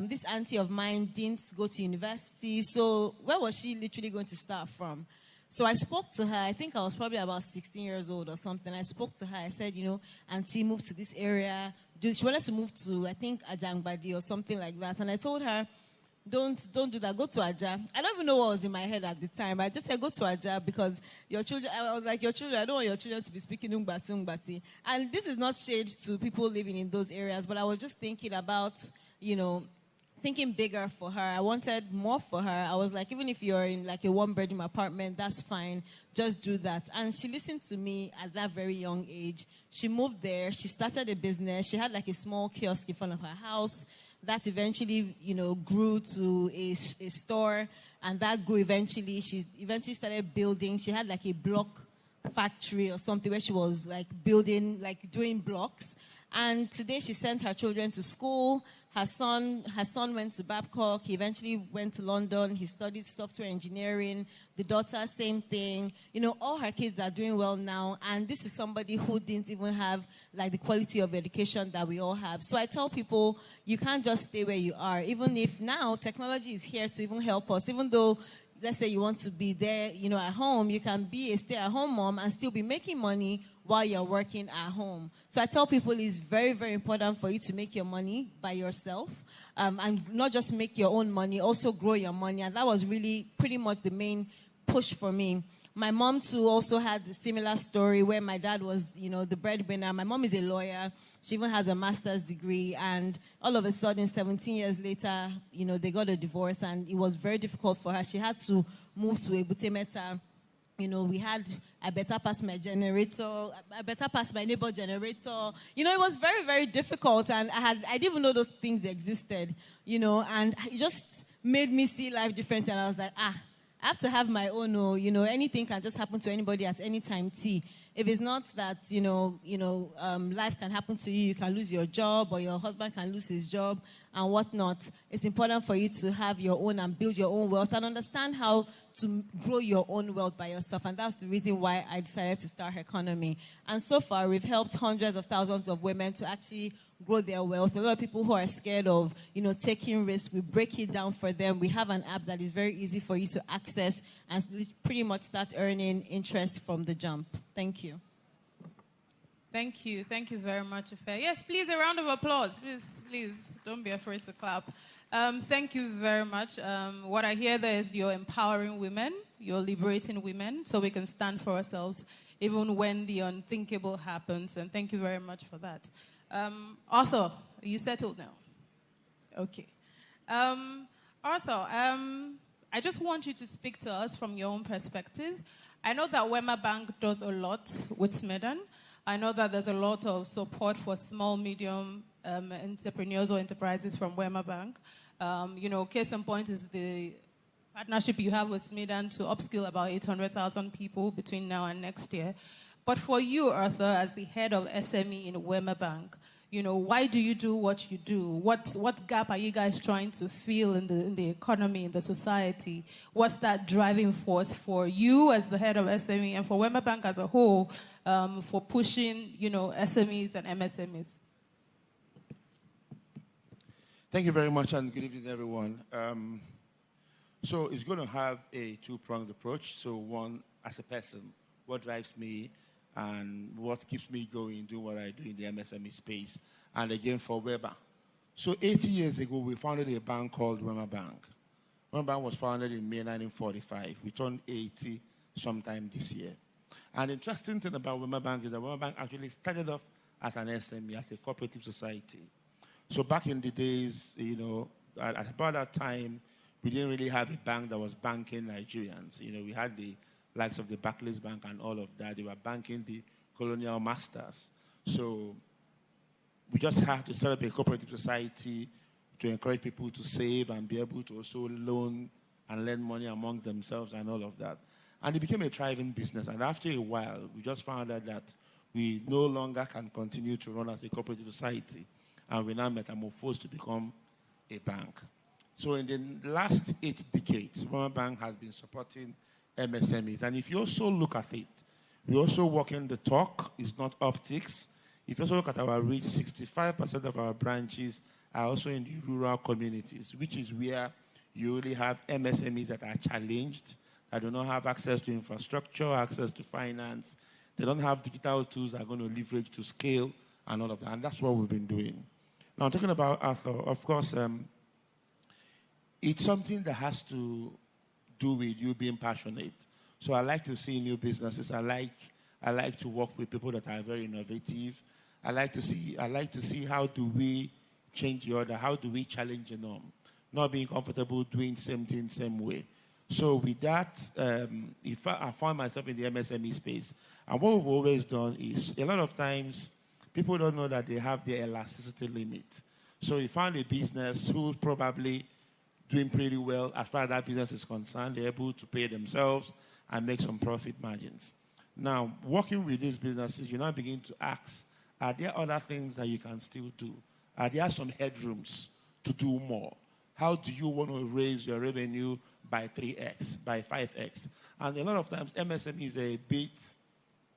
this auntie of mine didn't go to university. So where was she literally going to start from? So I spoke to her. I think I was probably about 16 years old or something. I spoke to her. I said, auntie, move to this area. She wanted to move to, I think, Ajangbadi or something like that. And I told her, don't do that. Go to Aja. I don't even know what was in my head at the time. I just said, go to Aja because your children, I was like, your children, I don't want your children to be speaking Ungbati. And this is not shade to people living in those areas, but I was just thinking about, thinking bigger for her. I wanted more for her. I was like, even if you're in like a one-bedroom apartment, that's fine. Just do that. And she listened to me at that very young age. She moved there. She started a business. She had like a small kiosk in front of her house. That eventually, grew to a store. And that grew eventually. She eventually started building. She had like a block factory or something where she was like building, like doing blocks. And today she sent her children to school. Her son went to Babcock. He eventually went to London. He studied software engineering. The daughter, same thing. All her kids are doing well now. And this is somebody who didn't even have like the quality of education that we all have. So I tell people, you can't just stay where you are. Even if now technology is here to even help us. Even though, let's say you want to be there, at home, you can be a stay-at-home mom and still be making money while you're working at home. So I tell people it's very, very important for you to make your money by yourself and not just make your own money, also grow your money. And that was really pretty much the main push for me. My mom, too, also had a similar story where my dad was, the breadwinner. My mom is a lawyer. She even has a master's degree. And all of a sudden, 17 years later, they got a divorce. And it was very difficult for her. She had to move to Ebute Metta. I better pass my generator. I better pass my neighbor generator. It was very, very difficult. And I didn't even know those things existed, and it just made me see life different. And I was like, I have to have my own, anything can just happen to anybody at any time, If it's not that, life can happen to you, you can lose your job or your husband can lose his job and whatnot. It's important for you to have your own and build your own wealth and understand how to grow your own wealth by yourself. And that's the reason why I decided to start Her Economy. And so far, we've helped hundreds of thousands of women to actually grow their wealth. A lot of people who are scared of, taking risks, we break it down for them. We have an app that is very easy for you to access and pretty much start earning interest from the jump. Thank you. Thank you. Thank you very much, Ife. Yes, please, a round of applause. Please, don't be afraid to clap. Thank you very much. What I hear there is you're empowering women, you're liberating women, so we can stand for ourselves even when the unthinkable happens. And thank you very much for that. Arthur, are you settled now? Okay. Arthur, I just want you to speak to us from your own perspective. I know that Wema Bank does a lot with SMEDAN. I know that there's a lot of support for small, medium entrepreneurs or enterprises from Wema Bank. Case in point is the partnership you have with SMEDAN to upskill about 800,000 people between now and next year. But for you, Arthur, as the head of SME in Wema Bank, why do you do what you do? What gap are you guys trying to fill in the economy, in the society? What's that driving force for you as the head of SME and for Wema Bank as a whole for pushing, SMEs and MSMEs? Thank you very much, and good evening, everyone. So it's going to have a two-pronged approach. So one, as a person, what drives me and what keeps me going, doing what I do in the MSME space, and again for Wema. So 80 years ago, we founded a bank called Wema Bank. Wema Bank was founded in May 1945. We turned 80 sometime this year. And the interesting thing about Wema Bank is that Wema Bank actually started off as an SME, as a cooperative society. So back in the days, at about that time, we didn't really have a bank that was banking Nigerians. We had the likes of the Barclays Bank and all of that. They were banking the colonial masters. So we just had to set up a cooperative society to encourage people to save and be able to also loan and lend money among themselves and all of that. And it became a thriving business. And after a while, we just found out that we no longer can continue to run as a cooperative society. And we now metamorphosed to become a bank. So in the last 8 decades, Wema Bank has been supporting MSMEs. And if you also look at it, we also work in the talk, it's not optics. If you also look at our reach, 65% of our branches are also in the rural communities, which is where you really have MSMEs that are challenged, that do not have access to infrastructure, access to finance. They don't have digital tools that are going to leverage to scale and all of that. And that's what we've been doing. Now, talking about Arthur, of course, it's something that has to do with you being passionate. So I like to see new businesses. I like to work with people that are very innovative. I like to see how do we change the order, how do we challenge the norm, not being comfortable doing same thing, same way. So with that, I found myself in the MSME space. And what we've always done is, a lot of times, people don't know that they have their elasticity limit. So you found a business who's probably doing pretty well as far as that business is concerned. They're able to pay themselves and make some profit margins. Now, working with these businesses, you now begin to ask, are there other things that you can still do? Are there some headrooms to do more? How do you want to raise your revenue by 3x, by 5x? And a lot of times, MSME is a bit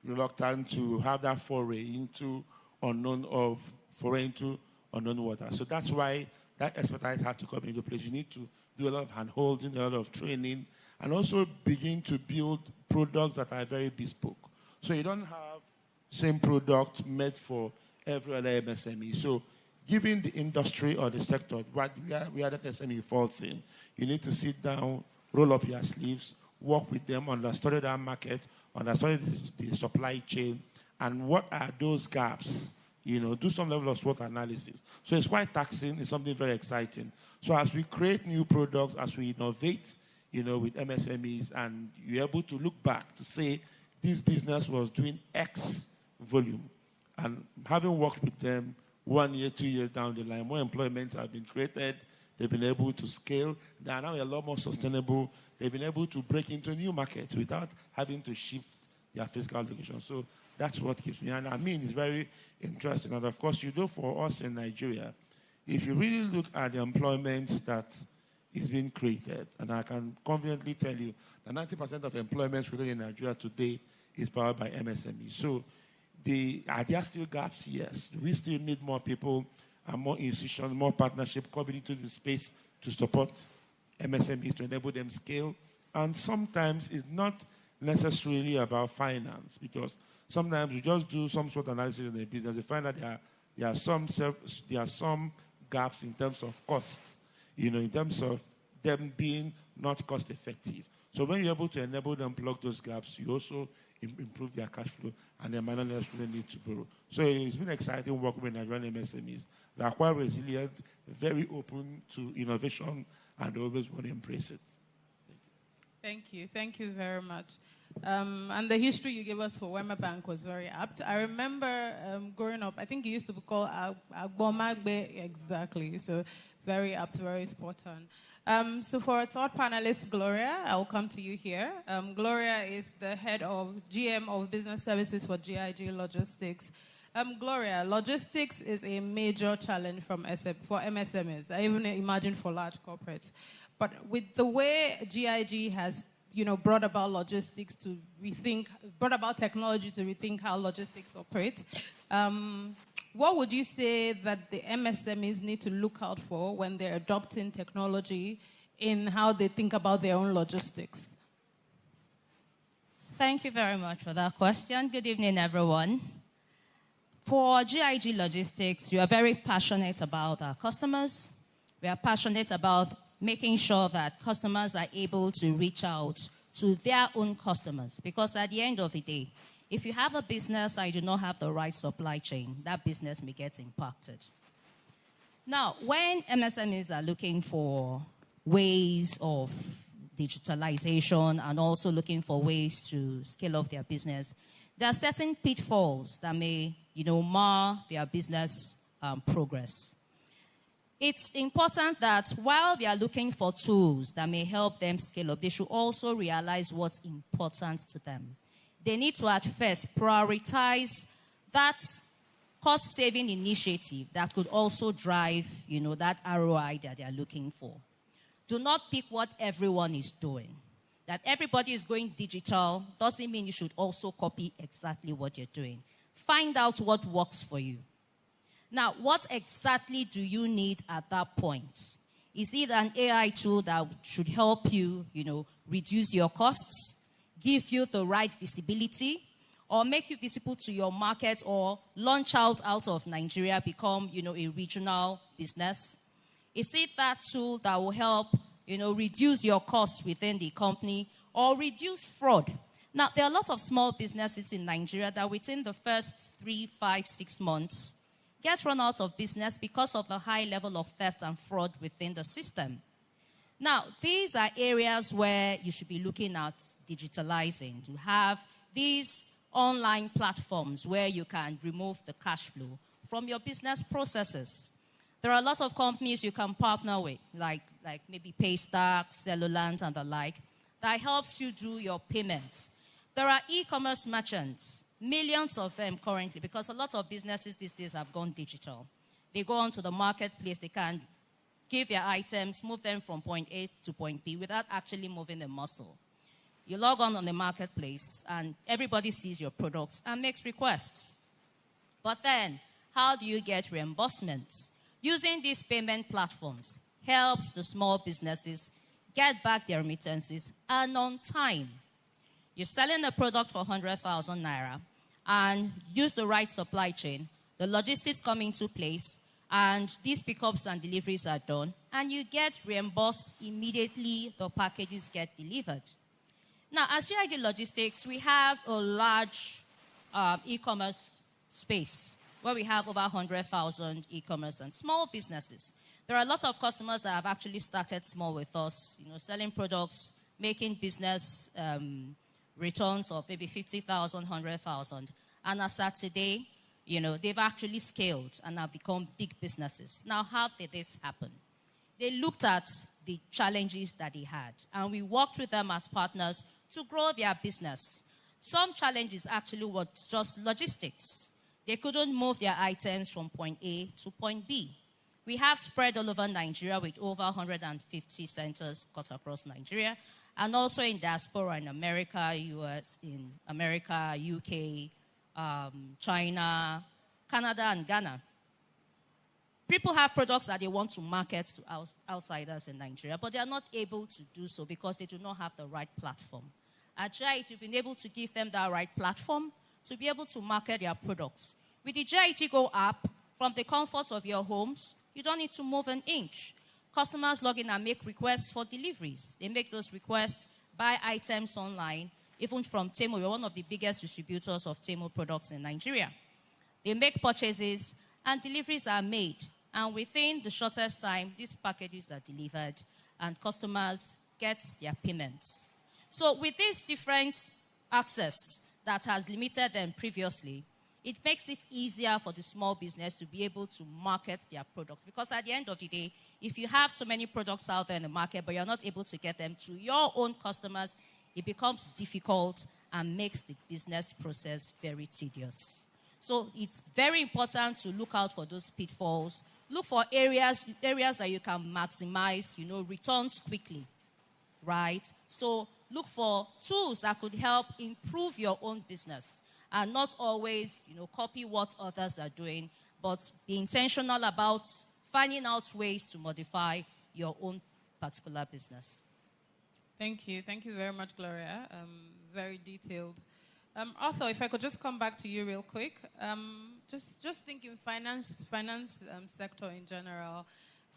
reluctant to have that foray into unknown water. So that's why that expertise had to come into place. You need to do a lot of hand-holding, a lot of training, and also begin to build products that are very bespoke. So you don't have same product made for every other MSME. So given the industry or the sector where that SME falls in, you need to sit down, roll up your sleeves, work with them, understand that market, understand the supply chain, and what are those gaps. Do some level of SWOT analysis. So it's quite taxing. It's something very exciting. So as we create new products, as we innovate, with MSMEs, and you're able to look back to say, this business was doing X volume. And having worked with them 1 year, 2 years down the line, more employments have been created. They've been able to scale. They are now a lot more sustainable. They've been able to break into new markets without having to shift their physical location. So that's what keeps me. And I mean, it's very interesting. And of course, for us in Nigeria, if you really look at the employment that is being created, and I can confidently tell you that 90% of employment created in Nigeria today is powered by MSME. So are there still gaps? Yes. We still need more people and more institutions, more partnership coming into the space to support MSMEs to enable them scale. And sometimes it's not necessarily about finance, because sometimes you just do some sort of analysis in the business. You find that there are some gaps in terms of costs, in terms of them being not cost effective. So when you're able to enable them plug those gaps, you also improve their cash flow, and they might not necessarily need to borrow. So it's been exciting working with Nigerian MSMEs. They are quite resilient, very open to innovation, and they always want to embrace it. Thank you. Thank you very much. And the history you gave us for Wema Bank was very apt. I remember growing up, I think it used to be called Agbomagbe, exactly. So very apt, very spot on. So for our third panelist, Gloria, I'll come to you here. Gloria is the head of GM of Business Services for GIG Logistics. Gloria, logistics is a major challenge for MSMEs. I even imagine for large corporates. But with the way GIG has brought about technology to rethink how logistics operate, what would you say that the MSMEs need to look out for when they're adopting technology in how they think about their own logistics? Thank you very much for that question. Good evening, everyone. For GIG Logistics, we are very passionate about our customers. We are passionate about making sure that customers are able to reach out to their own customers. Because at the end of the day, if you have a business and you do not have the right supply chain, that business may get impacted. Now, when MSMEs are looking for ways of digitalization and also looking for ways to scale up their business, there are certain pitfalls that may, mar their business progress. It's important that while they are looking for tools that may help them scale up, they should also realize what's important to them. They need to at first prioritize that cost-saving initiative that could also drive, that ROI that they are looking for. Do not pick what everyone is doing. That everybody is going digital doesn't mean you should also copy exactly what you're doing. Find out what works for you. Now, what exactly do you need at that point? Is it an AI tool that should help you, reduce your costs, give you the right visibility, or make you visible to your market, or launch out of Nigeria, become, a regional business? Is it that tool that will help, reduce your costs within the company or reduce fraud? Now, there are a lot of small businesses in Nigeria that within the first 3, 5, 6 months get run out of business because of the high level of theft and fraud within the system. Now, these are areas where you should be looking at digitalizing. You have these online platforms where you can remove the cash flow from your business processes. There are a lot of companies you can partner with, like maybe Paystack, Cellulant, and the like, that helps you do your payments. There are e-commerce merchants, millions of them currently, because a lot of businesses these days have gone digital. They go onto the marketplace, they can give their items, move them from point A to point B without actually moving a muscle. You log on the marketplace, and everybody sees your products and makes requests. But then, how do you get reimbursements? Using these payment platforms helps the small businesses get back their remittances and on time. You're selling a product for 100,000 naira and use the right supply chain. The logistics come into place, and these pickups and deliveries are done, and you get reimbursed immediately the packages get delivered. Now, as GIG Logistics, we have a large e-commerce space where we have over 100,000 e-commerce and small businesses. There are a lot of customers that have actually started small with us, selling products, making business returns of maybe 50,000, 100,000. And as at today, they've actually scaled and have become big businesses. Now, how did this happen? They looked at the challenges that they had, and we worked with them as partners to grow their business. Some challenges actually were just logistics. They couldn't move their items from point A to point B. We have spread all over Nigeria with over 150 centers cut across Nigeria, and also in diaspora in America, US, in America, UK, China, Canada, and Ghana. People have products that they want to market to outsiders in Nigeria, but they are not able to do so because they do not have the right platform. At GIG, we've been able to give them that right platform to be able to market their products. With the GIG Go app, from the comfort of your homes, you don't need to move an inch. Customers log in and make requests for deliveries. They make those requests, buy items online, even from Temu. We're one of the biggest distributors of Temu products in Nigeria. They make purchases, and deliveries are made. And within the shortest time, these packages are delivered, and customers get their payments. So with this different access that has limited them previously, it makes it easier for the small business to be able to market their products. Because at the end of the day, if you have so many products out there in the market, but you're not able to get them to your own customers, it becomes difficult and makes the business process very tedious. So it's very important to look out for those pitfalls. Look for areas that you can maximize, returns quickly, right? So look for tools that could help improve your own business, and not always, copy what others are doing, but be intentional about finding out ways to modify your own particular business. Thank you. Thank you very much, Gloria. Very detailed. Arthur, if I could just come back to you real quick. Just thinking finance sector in general.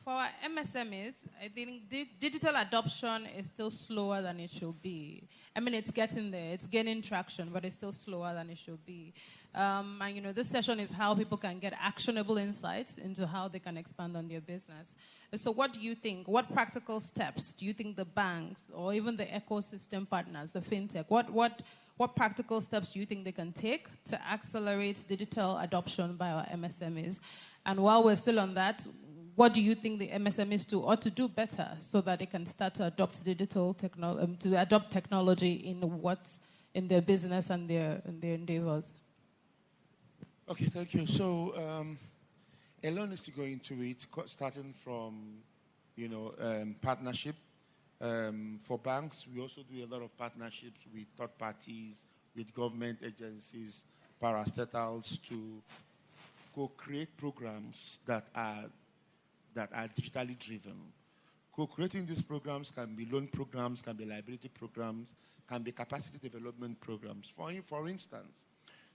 For our MSMEs, I think digital adoption is still slower than it should be. I mean, it's getting there. It's gaining traction, but it's still slower than it should be. And, this session is how people can get actionable insights into how they can expand on their business. So what do you think? What practical steps do you think the banks or even the ecosystem partners, the fintech, what practical steps do you think they can take to accelerate digital adoption by our MSMEs? And while we're still on that, what do you think the MSMEs ought to do better so that they can start to adopt technology in what's in their business and their endeavors? Okay, thank you. So, a lot needs to go into it, starting from, partnership. For banks, we also do a lot of partnerships with third parties, with government agencies, parastatals to co-create programs that are digitally driven. Co-creating these programs can be loan programs, can be liability programs, can be capacity development programs. For instance,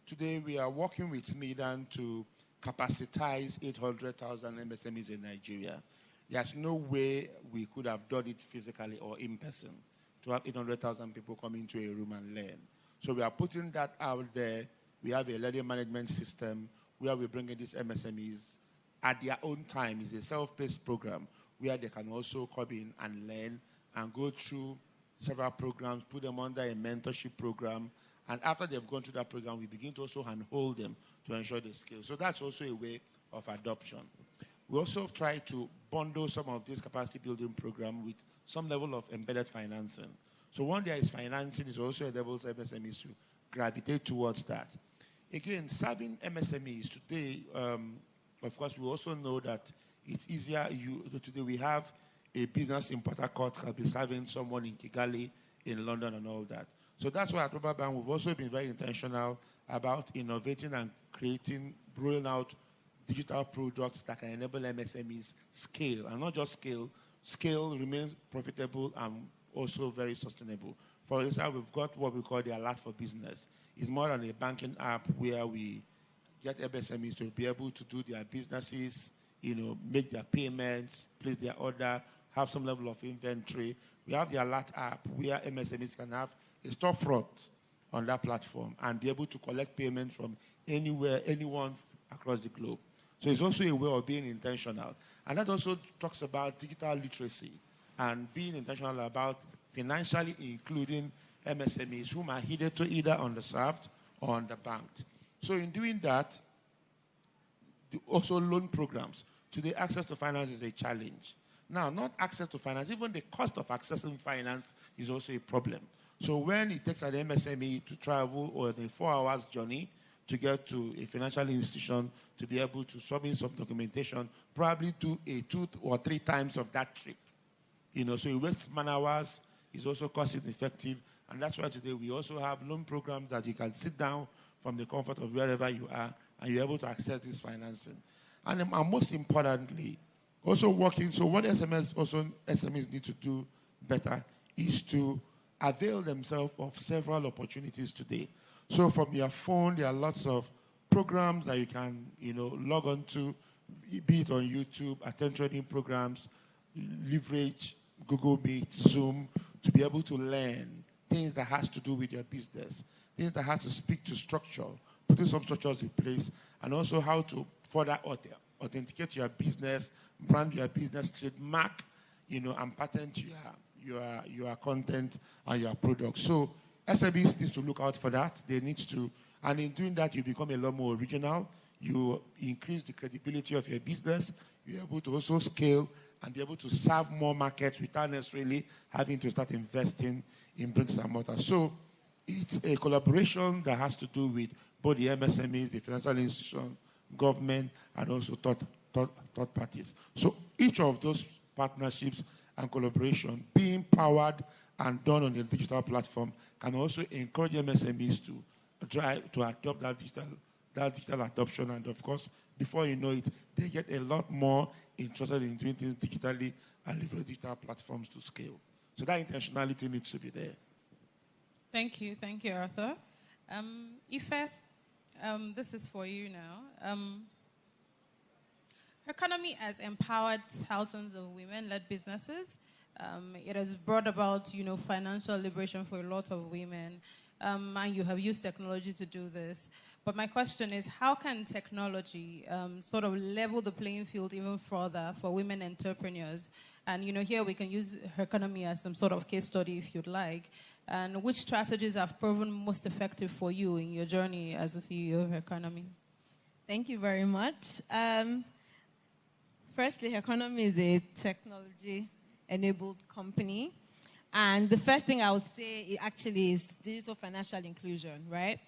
today we are working with SMEDAN to capacitize 800,000 MSMEs in Nigeria. There's no way we could have done it physically or in person to have 800,000 people come into a room and learn. So we are putting that out there. We have a learning management system where we bring in these MSMEs at their own time. It's a self-paced program where they can also come in and learn and go through several programs, put them under a mentorship program, and after they've gone through that program, we begin to also handhold them to ensure they scale. So that's also a way of adoption. We also try to bundle some of this capacity building program with some level of embedded financing. So when there is financing, it also enables MSMEs to gravitate towards that. Again, serving MSMEs today, of course, we also know that it's easier. Today we have a business in Port Harcourt can be serving someone in Kigali, in London, and all that. So that's why at Global Bank we've also been very intentional about innovating and creating, rolling out digital products that can enable MSMEs scale, and not just scale remains profitable and also very sustainable. For instance, we've got what we call the Alert for Business. It's more than a banking app where we get MSMEs to be able to do their businesses, make their payments, place their order, have some level of inventory. We have the Alert app where MSMEs can have a storefront on that platform and be able to collect payments from anywhere, anyone across the globe. So it's also a way of being intentional. And that also talks about digital literacy and being intentional about financially including MSMEs whom are hitherto either underserved or underbanked. So in doing that, also loan programs. Today, access to finance is a challenge. Now, not access to finance, even the cost of accessing finance is also a problem. So when it takes an MSME to travel or a 4 hours journey to get to a financial institution to be able to submit some documentation, probably do a 2 or 3 times of that trip. So it wastes man hours, is also cost effective, and that's why today we also have loan programs that you can sit down from the comfort of wherever you are, and you're able to access this financing. And most importantly, also working, so what SMEs need to do better is to avail themselves of several opportunities today. So from your phone, there are lots of programs that you can, log on to, be it on YouTube, attend training programs, leverage Google Meet, Zoom, to be able to learn things that has to do with your business, things that has to speak to structure, putting some structures in place, and also how to further authenticate your business, brand your business, trademark, and patent your content and your products. So SMEs need to look out for that. They need to, and in doing that, you become a lot more original. You increase the credibility of your business. You're able to also scale and be able to serve more markets without necessarily having to start investing in bricks and mortar. So it's a collaboration that has to do with both the MSMEs, the financial institution, government, and also third parties. So each of those partnerships and collaboration being powered and done on a digital platform can also encourage MSMEs to adopt that digital adoption. And of course, before you know it, they get a lot more interested in doing things digitally and leverage digital platforms to scale. So that intentionality needs to be there. Thank you, Arthur. Ife, this is for you now. Economy has empowered thousands of women-led businesses. It has brought about, financial liberation for a lot of women, and you have used technology to do this. But my question is, how can technology sort of level the playing field even further for women entrepreneurs? And, here we can use economy as some sort of case study if you'd like. And which strategies have proven most effective for you in your journey as the CEO of economy? Thank you very much. Firstly, economy is a technology-enabled company. And the first thing I would say actually is digital financial inclusion, right?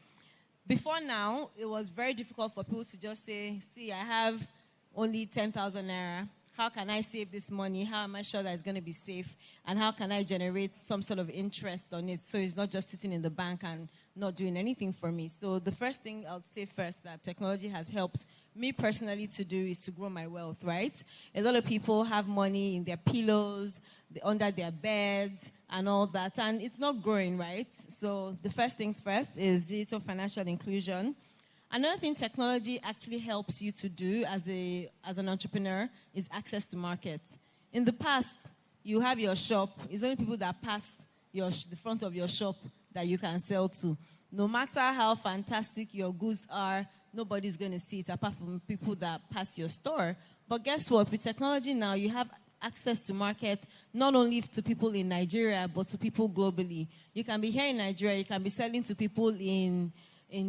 Before now, it was very difficult for people to just say, see, I have only 10,000 naira. how can I save this money? How am I sure that it's going to be safe? And how can I generate some sort of interest on it so it's not just sitting in the bank and not doing anything for me? So the first thing I'll say first that technology has helped me personally to do is to grow my wealth, right? A lot of people have money in their pillows, under their beds, and all that, and it's not growing, right? So the first things first is digital financial inclusion. Another thing technology actually helps you to do as an entrepreneur is access to markets. In the past, you have your shop. It's only people that pass the front of your shop that you can sell to. No matter how fantastic your goods are, nobody's going to see it apart from people that pass your store. But guess what? With technology now, you have access to market not only to people in Nigeria, but to people globally. You can be here in Nigeria. You can be selling to people in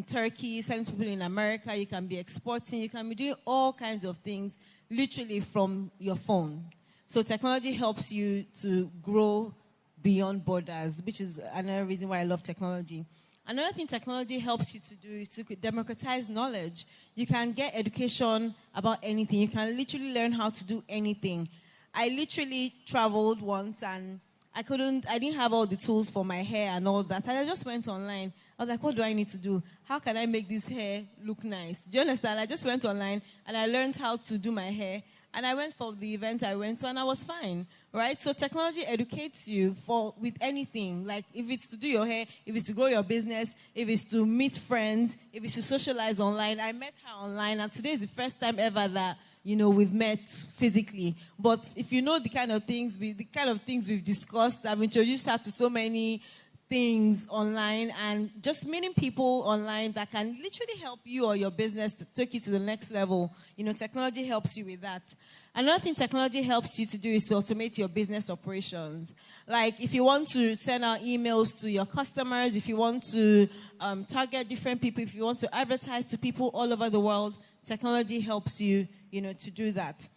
Turkey, selling to people in America. You can be exporting. You can be doing all kinds of things literally from your phone. So technology helps you to grow beyond borders, which is another reason why I love technology. Another thing technology helps you to do is to democratize knowledge. You can get education about anything. You can literally learn how to do anything. I literally traveled once and I didn't have all the tools for my hair and all that. And I just went online. I was like, what do I need to do? How can I make this hair look nice? Do you understand? I just went online and I learned how to do my hair. And I went for the event I went to and I was fine, right? So technology educates you with anything. Like if it's to do your hair, if it's to grow your business, if it's to meet friends, if it's to socialize online. I met her online and today is the first time ever that we've met physically. But if you know the kind of things we've discussed, I've introduced her to so many things online and just meeting people online that can literally help you or your business to take you to the next level. Technology helps you with that. Another thing technology helps you to do is to automate your business operations. Like if you want to send out emails to your customers, if you want to target different people, if you want to advertise to people all over the world, technology helps you, to do that.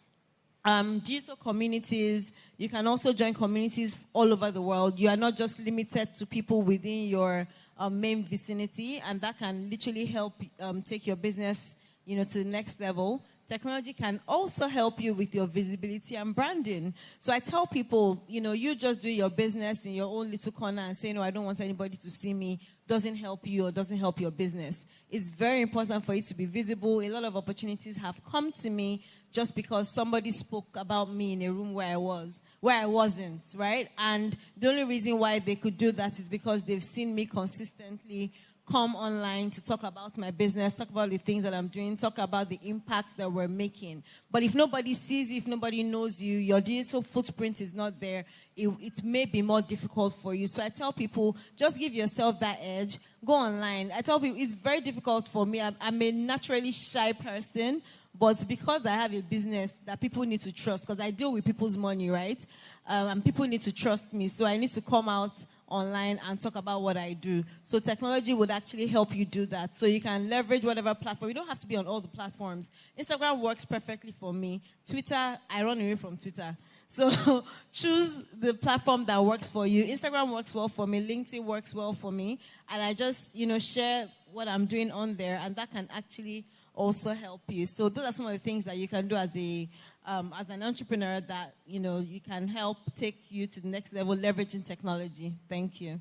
Digital communities, you can also join communities all over the world. You are not just limited to people within your main vicinity, and that can literally help take your business, to the next level. Technology can also help you with your visibility and branding. So I tell people, you just do your business in your own little corner and say, no, I don't want anybody to see me, doesn't help you or doesn't help your business. It's very important for you to be visible. A lot of opportunities have come to me just because somebody spoke about me in a room where I wasn't, right? And the only reason why they could do that is because they've seen me consistently come online to talk about my business, talk about the things that I'm doing, talk about the impacts that we're making. But if nobody sees you, if nobody knows you, your digital footprint is not there, it may be more difficult for you. So I tell people, just give yourself that edge. Go online. I tell people, it's very difficult for me. I'm a naturally shy person, but because I have a business that people need to trust, because I deal with people's money, right? And people need to trust me. So I need to come out online and talk about what I do. So technology would actually help you do that. So you can leverage whatever platform. You don't have to be on all the platforms. Instagram works perfectly for me. Twitter, I run away from Twitter. So choose the platform that works for you. Instagram works well for me. LinkedIn works well for me. And I just, share what I'm doing on there. And that can actually also help you. So those are some of the things that you can do as an entrepreneur that, you can help take you to the next level, leveraging technology. Thank you.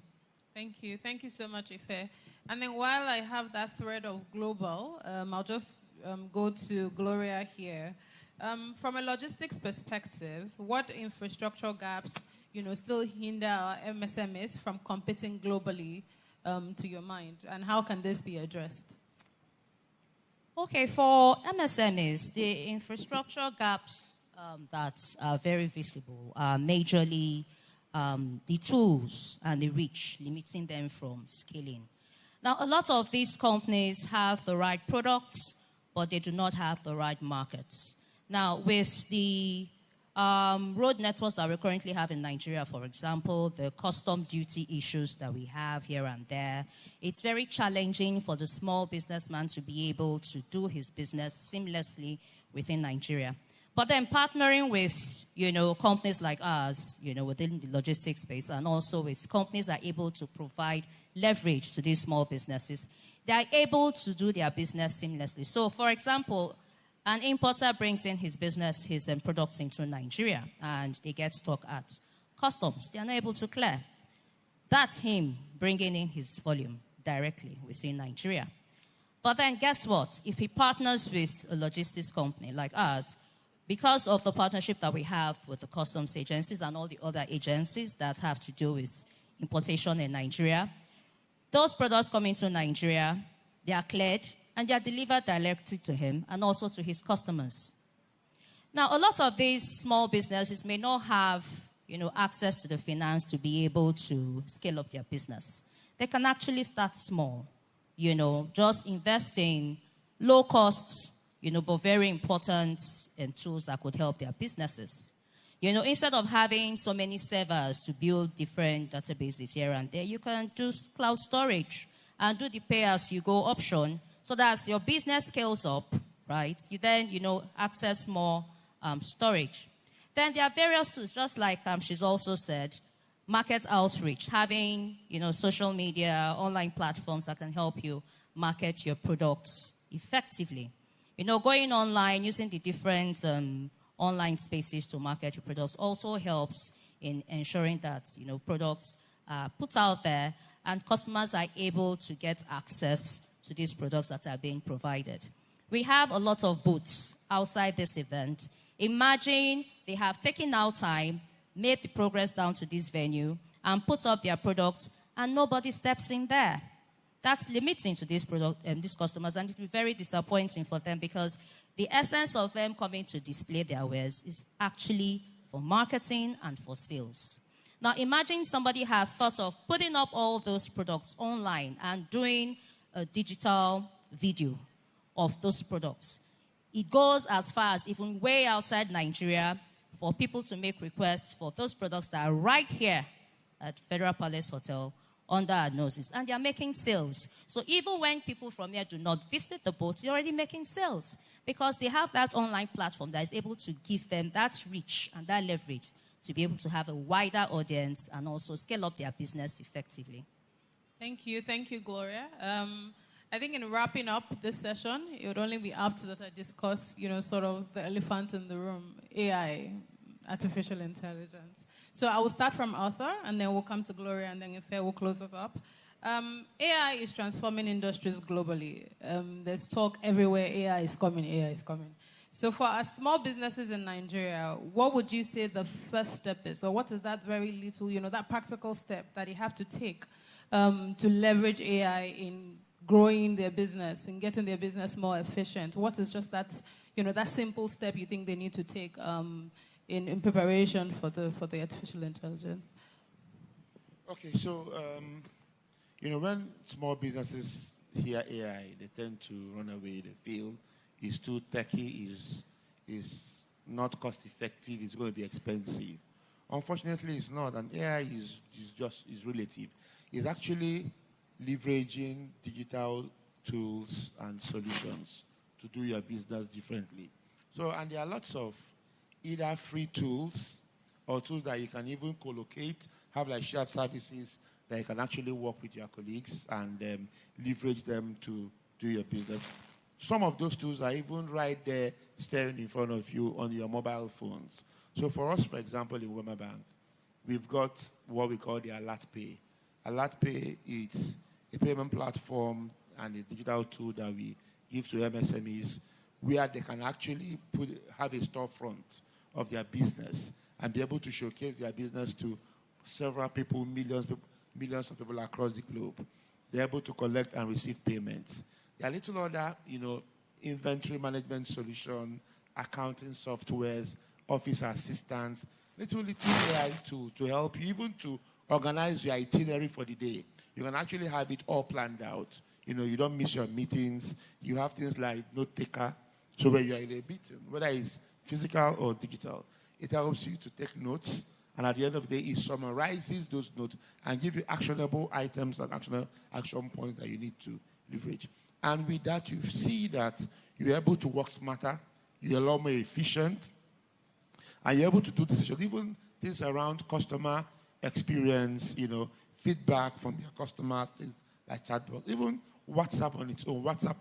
Thank you. Thank you so much, Ife. And then while I have that thread of global, I'll just go to Gloria here. From a logistics perspective, what infrastructural gaps, still hinder our MSMEs from competing globally to your mind? And how can this be addressed? Okay, for MSMEs, the infrastructure gaps that are very visible are majorly the tools and the reach, limiting them from scaling. Now, a lot of these companies have the right products, but they do not have the right markets. Now, with the road networks that we currently have in Nigeria, for example, the custom duty issues that we have here and there, it's very challenging for the small businessman to be able to do his business seamlessly within Nigeria. But then partnering with, companies like ours, within the logistics space, and also with companies that are able to provide leverage to these small businesses, they are able to do their business seamlessly. So, for example, An importer brings in his business, his products into Nigeria, and they get stuck at customs. They are not able to clear. That's him bringing in his volume directly within Nigeria. But then guess what? If he partners with a logistics company like us, because of the partnership that we have with the customs agencies and all the other agencies that have to do with importation in Nigeria, those products come into Nigeria, they are cleared, and they are delivered directly to him and also to his customers. Now, a lot of these small businesses may not have, access to the finance to be able to scale up their business. They can actually start small, just invest in low costs, but very important tools that could help their businesses. Instead of having so many servers to build different databases here and there, you can do cloud storage and do the pay-as-you-go option so that as your business scales up, right, you then, access more storage. Then there are various tools, just like she's also said, market outreach, having, social media, online platforms that can help you market your products effectively. Going online, using the different online spaces to market your products also helps in ensuring that, products are put out there and customers are able to get access to these products that are being provided. We have a lot of booths outside this event. Imagine they have taken out time, made the progress down to this venue, and put up their products, and nobody steps in there. That's limiting to these customers, and it will be very disappointing for them because the essence of them coming to display their wares is actually for marketing and for sales. Now, imagine somebody have thought of putting up all those products online and doing a digital video of those products. It goes as far as even way outside Nigeria for people to make requests for those products that are right here at Federal Palace Hotel under our noses, and they are making sales. So even when people from here do not visit the booth, they're already making sales because they have that online platform that is able to give them that reach and that leverage to be able to have a wider audience and also scale up their business effectively. Thank you, Gloria. I think in wrapping up this session, it would only be apt that I discuss, sort of the elephant in the room, AI, artificial intelligence. So I will start from Arthur, and then we'll come to Gloria, and then Ife will close us up. AI is transforming industries globally. There's talk everywhere, AI is coming. So for our small businesses in Nigeria, what would you say the first step is? Or what is that very little, that practical step that you have to take to leverage AI in growing their business and getting their business more efficient? What is just that, that simple step you think they need to take in preparation for the artificial intelligence? Okay, so, when small businesses hear AI, they tend to run away. They feel it's too techy, is not cost effective, it's going to be expensive. Unfortunately, it's not, and AI is relative. It's actually leveraging digital tools and solutions to do your business differently. So, and there are lots of either free tools or tools that you can even co-locate, have like shared services that you can actually work with your colleagues and leverage them to do your business. Some of those tools are even right there staring in front of you on your mobile phones. So for us, for example, in Wema Bank, we've got what we call the Alert Pay. Alert Pay is a payment platform and a digital tool that we give to MSMEs where they can actually have a storefront of their business and be able to showcase their business to several people, millions of people across the globe. They're able to collect and receive payments. There are little other, inventory management solution, accounting softwares, office assistants, little AI to help you even to organize your itinerary for the day. You can actually have it all planned out. You don't miss your meetings. You have things like note taker. So when you're in a meeting, whether it's physical or digital, it helps you to take notes. And at the end of the day, it summarizes those notes and give you actionable items and action points that you need to leverage. And with that, you see that you're able to work smarter, you're a lot more efficient, and you're able to do decisions, even things around customer experience, feedback from your customers, things like chatbot, even WhatsApp on its own, WhatsApp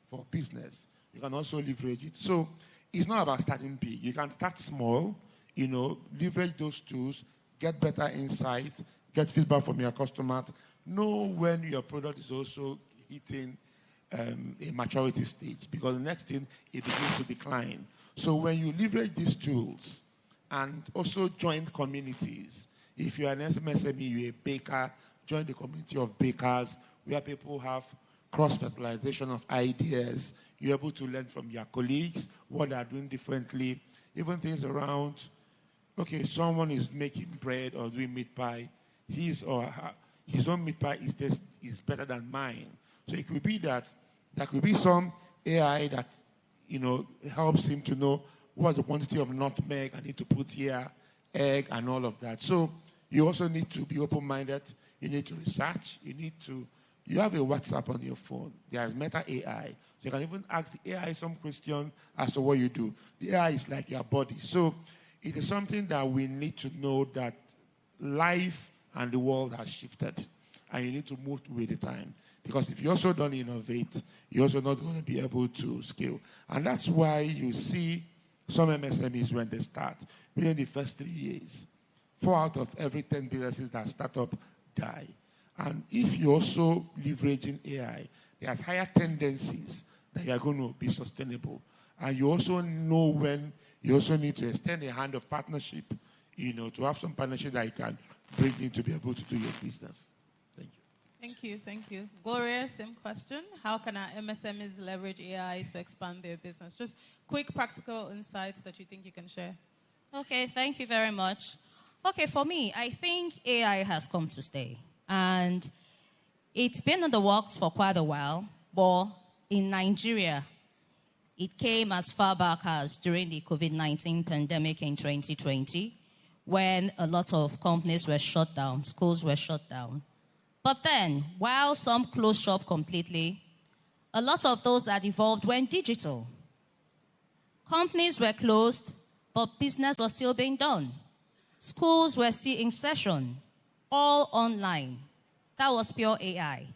for business. you can also leverage it. So it's not about starting big. You can start small, leverage those tools, get better insights, get feedback from your customers, know when your product is also hitting a maturity stage, because the next thing, it begins to decline. So when you leverage these tools and also join communities, if you're an MSME, you're a baker, join the community of bakers where people have cross-fertilization of ideas. You're able to learn from your colleagues what they are doing differently. Even things around, okay, someone is making bread or doing meat pie. His own meat pie is better than mine. So it could be that there could be some AI that, helps him to know what's the quantity of nutmeg I need to put here, egg, and all of that. So you also need to be open-minded. You need to research. You have a WhatsApp on your phone. There's Meta AI. So you can even ask the AI some question as to what you do. The AI is like your body. So it is something that we need to know that life and the world has shifted. And you need to move with the time. Because if you also don't innovate, you're also not going to be able to scale. And that's why you see some MSMEs when they start, within the first 3 years, 4 out of every 10 businesses that start up die. And if you're also leveraging AI, there's higher tendencies that you're going to be sustainable. And you also know when you also need to extend a hand of partnership, to have some partnership that you can bring in to be able to do your business. Thank you. Gloria, same question. How can our MSMEs leverage AI to expand their business? Just quick practical insights that you think you can share. Okay, thank you very much. Okay, for me, I think AI has come to stay. And it's been in the works for quite a while, but in Nigeria, it came as far back as during the COVID-19 pandemic in 2020, when a lot of companies were shut down, schools were shut down. But then, while some closed shop completely, a lot of those that evolved went digital. Companies were closed, but business was still being done. Schools were still in session, all online. That was pure AI.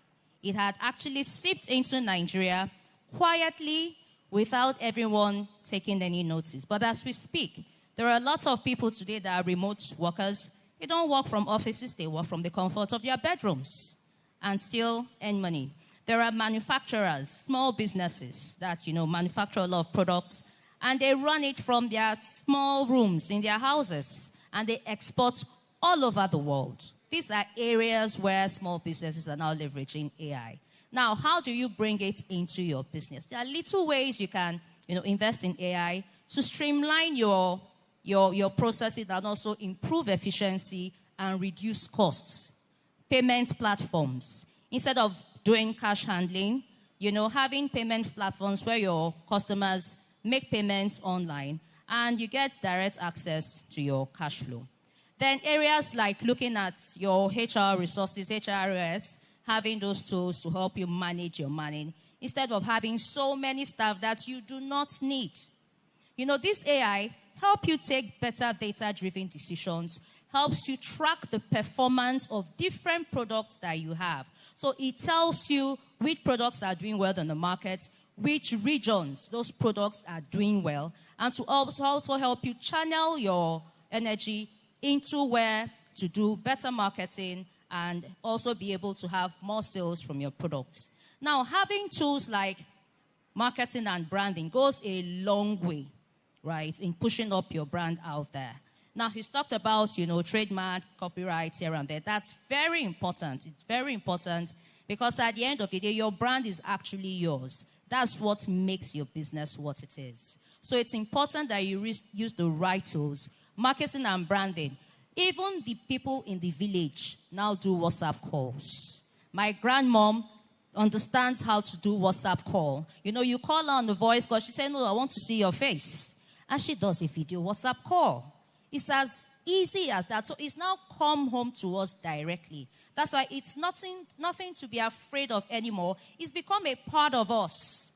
It had actually seeped into Nigeria quietly without everyone taking any notice. But as we speak, there are lots of people today that are remote workers. They don't work from offices, they work from the comfort of their bedrooms and still earn money. There are manufacturers, small businesses that, manufacture a lot of products, and they run it from their small rooms in their houses, and they export all over the world. These are areas where small businesses are now leveraging AI. Now, how do you bring it into your business? There are little ways you can, invest in AI to streamline your processes and also improve efficiency and reduce costs. Payment platforms. Instead of doing cash handling, having payment platforms where your customers make payments online and you get direct access to your cash flow. Then areas like looking at your HR resources, HRS, having those tools to help you manage your money instead of having so many staff that you do not need. This AI help you take better data-driven decisions, helps you track the performance of different products that you have. So it tells you which products are doing well in the market, which regions those products are doing well, and to also help you channel your energy into where to do better marketing and also be able to have more sales from your products. Now, having tools like marketing and branding goes a long way, right, in pushing up your brand out there. Now, he's talked about, trademark, copyright here and there. That's very important. It's very important because at the end of the day, your brand is actually yours. That's what makes your business what it is. So it's important that you use the right tools. Marketing and branding. Even the people in the village now do WhatsApp calls. My grandmom understands how to do WhatsApp call. You call her on the voice call. She said, no, I want to see your face. And she does a video WhatsApp call. It's as easy as that. So it's now come home to us directly. That's why it's nothing to be afraid of anymore. It's become a part of us.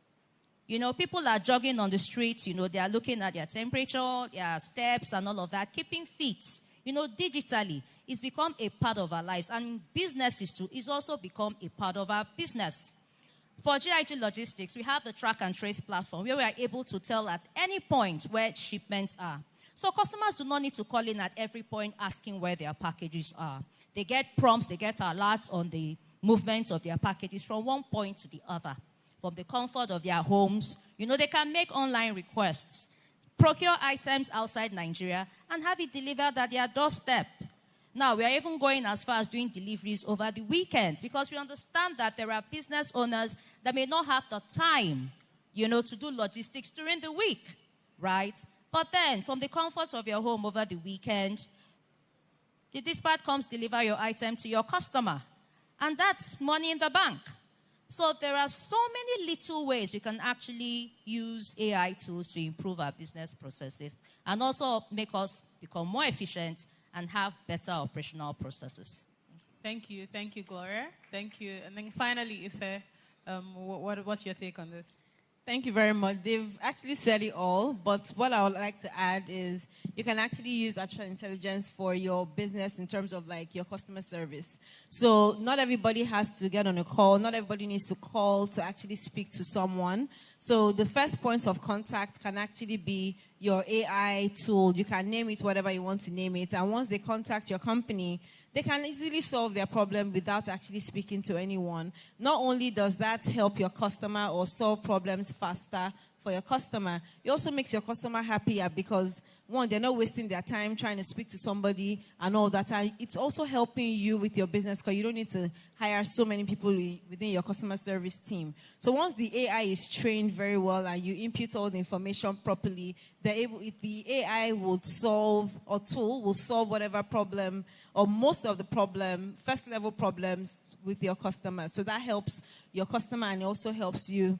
People are jogging on the streets. They are looking at their temperature, their steps, and all of that, keeping fit. Digitally, it's become a part of our lives. And in businesses too, it's also become a part of our business. For GIG Logistics, we have the track and trace platform where we are able to tell at any point where shipments are. So customers do not need to call in at every point asking where their packages are. They get prompts, they get alerts on the movement of their packages from one point to the other, from the comfort of their homes. They can make online requests, procure items outside Nigeria, and have it delivered at their doorstep. Now, we are even going as far as doing deliveries over the weekends because we understand that there are business owners that may not have the time, to do logistics during the week, right? But then, from the comfort of your home over the weekend, the dispatch comes deliver your item to your customer. And that's money in the bank. So there are so many little ways we can actually use AI tools to improve our business processes and also make us become more efficient and have better operational processes. Thank you, Gloria. Thank you. And then finally, Ife, what's your take on this? Thank you very much. They've actually said it all, but what I would like to add is you can actually use artificial intelligence for your business in terms of like your customer service. So not everybody has to get on a call. Not everybody needs to call to actually speak to someone. So the first point of contact can actually be your AI tool. You can name it whatever you want to name it. And once they contact your company, they can easily solve their problem without actually speaking to anyone. Not only does that help your customer or solve problems faster for your customer, it also makes your customer happier because, one, they're not wasting their time trying to speak to somebody and all that. And it's also helping you with your business because you don't need to hire so many people within your customer service team. So once the AI is trained very well and you input all the information properly, the AI will solve, or tool will solve whatever problem or most of the problem, first-level problems with your customer. So that helps your customer and it also helps you,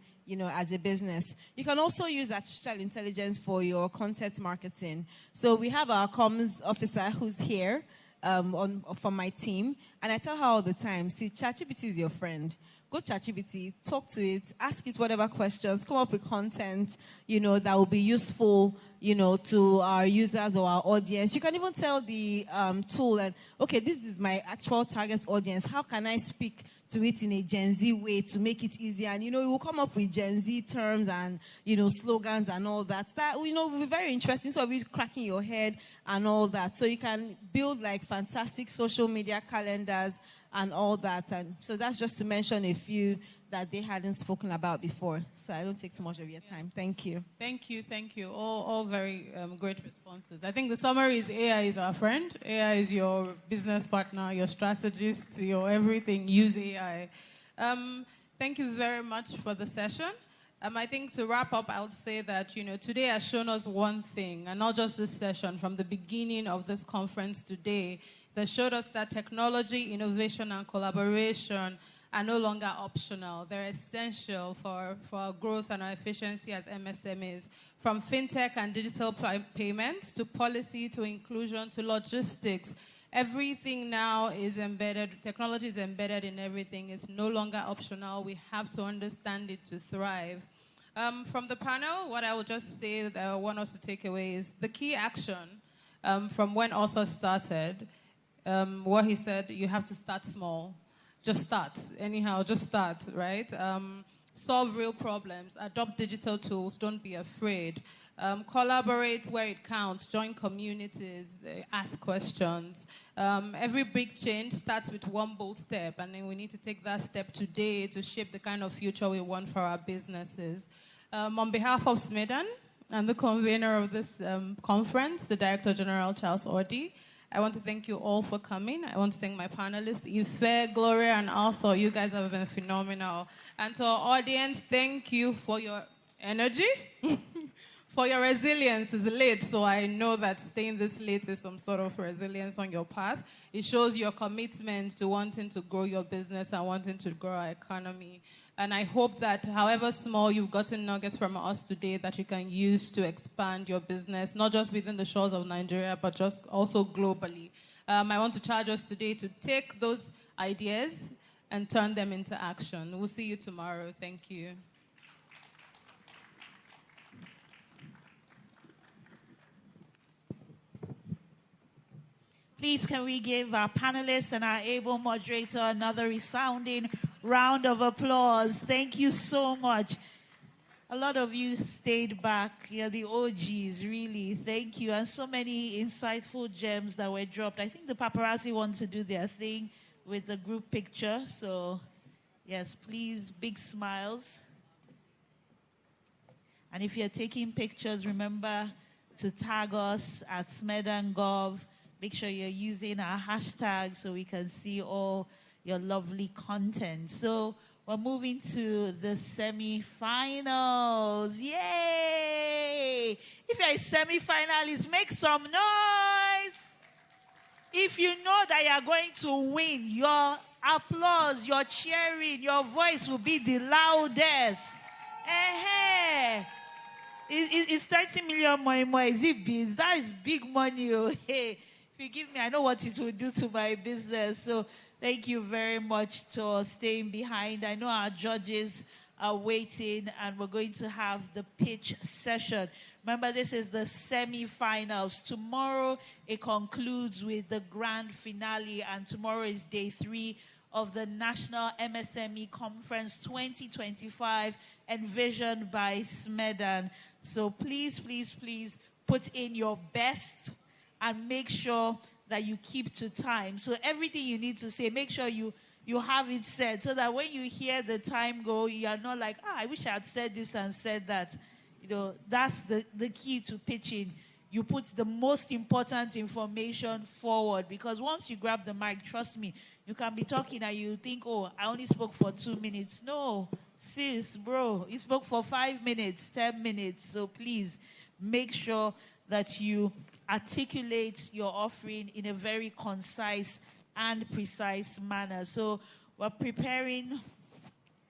as a business. You can also use artificial intelligence for your content marketing. So we have our comms officer who's here from my team, and I tell her all the time, see, ChatGPT is your friend. Go ChatGPT, talk to it, ask it whatever questions, come up with content, that will be useful, to our users or our audience. You can even tell the tool, okay, this is my actual target audience. How can I speak to it in a Gen Z way to make it easier? And, it will come up with Gen Z terms and, slogans and all that. That, will be very interesting. So we're cracking your head and all that. So you can build, fantastic social media calendars and all that. And so that's just to mention a few that they hadn't spoken about before. So I don't take too much of your time. Thank you. Thank you. All very great responses. I think the summary is AI is our friend. AI is your business partner, your strategist, your everything. Use AI. Thank you very much for the session. I think to wrap up, I would say that, today has shown us one thing, and not just this session, from the beginning of this conference today, that showed us that technology, innovation, and collaboration are no longer optional. They're essential for our growth and our efficiency as MSMEs. From fintech and digital payments to policy to inclusion to logistics, everything now is embedded. Technology is embedded in everything. It's no longer optional. We have to understand it to thrive. From the panel, what I will just say that I want us to take away is the key action from when Arthur started. What he said, you have to start small. Just start. Anyhow, just start, right? Solve real problems. Adopt digital tools. Don't be afraid. Collaborate where it counts. Join communities. Ask questions. Every big change starts with one bold step, and then we need to take that step today to shape the kind of future we want for our businesses. On behalf of SMEDAN and the convener of this conference, the Director General, Charles Ordi, I want to thank you all for coming. I want to thank my panelists, Ife, Gloria, and Arthur. You guys have been phenomenal. And to our audience, thank you for your energy, for your resilience. It's late, so I know that staying this late is some sort of resilience on your path. It shows your commitment to wanting to grow your business and wanting to grow our economy. And I hope that however small you've gotten nuggets from us today that you can use to expand your business, not just within the shores of Nigeria, but just also globally. I want to charge us today to take those ideas and turn them into action. We'll see you tomorrow. Thank you. Please, can we give our panelists and our able moderator another resounding round of applause. Thank you so much. A lot of you stayed back. You're the OGs, really. Thank you. And so many insightful gems that were dropped. I think the paparazzi want to do their thing with the group picture. So, yes, please, big smiles. And if you're taking pictures, remember to tag us at SMEDAN.gov. Make sure you're using our hashtag so we can see all your lovely content. So we're moving to the semi-finals. Yay! If you're a semi-finalist, make some noise. If you know that you're going to win, your applause, your cheering, your voice will be the loudest. Hey, it's 30 million more. Is it biz? That is big money. Oh. Hey, if you give me, I know what it will do to my business. So thank you very much for staying behind. I know our judges are waiting, and we're going to have the pitch session. Remember, this is the semi-finals. Tomorrow, it concludes with the grand finale, and tomorrow is day 3 of the National MSME Conference 2025, envisioned by SMEDAN. So please, please, please put in your best and make sure that you keep to time. So everything you need to say, make sure you have it said, so that when you hear the time go, you are not like, I wish I had said this and said that. You know, that's the key to pitching. You put the most important information forward, because once you grab the mic, trust me, you can be talking and you think, oh, I only spoke for 2 minutes. No, sis, bro, you spoke for 5 minutes, 10 minutes. So please make sure that you articulate your offering in a very concise and precise manner. So we're preparing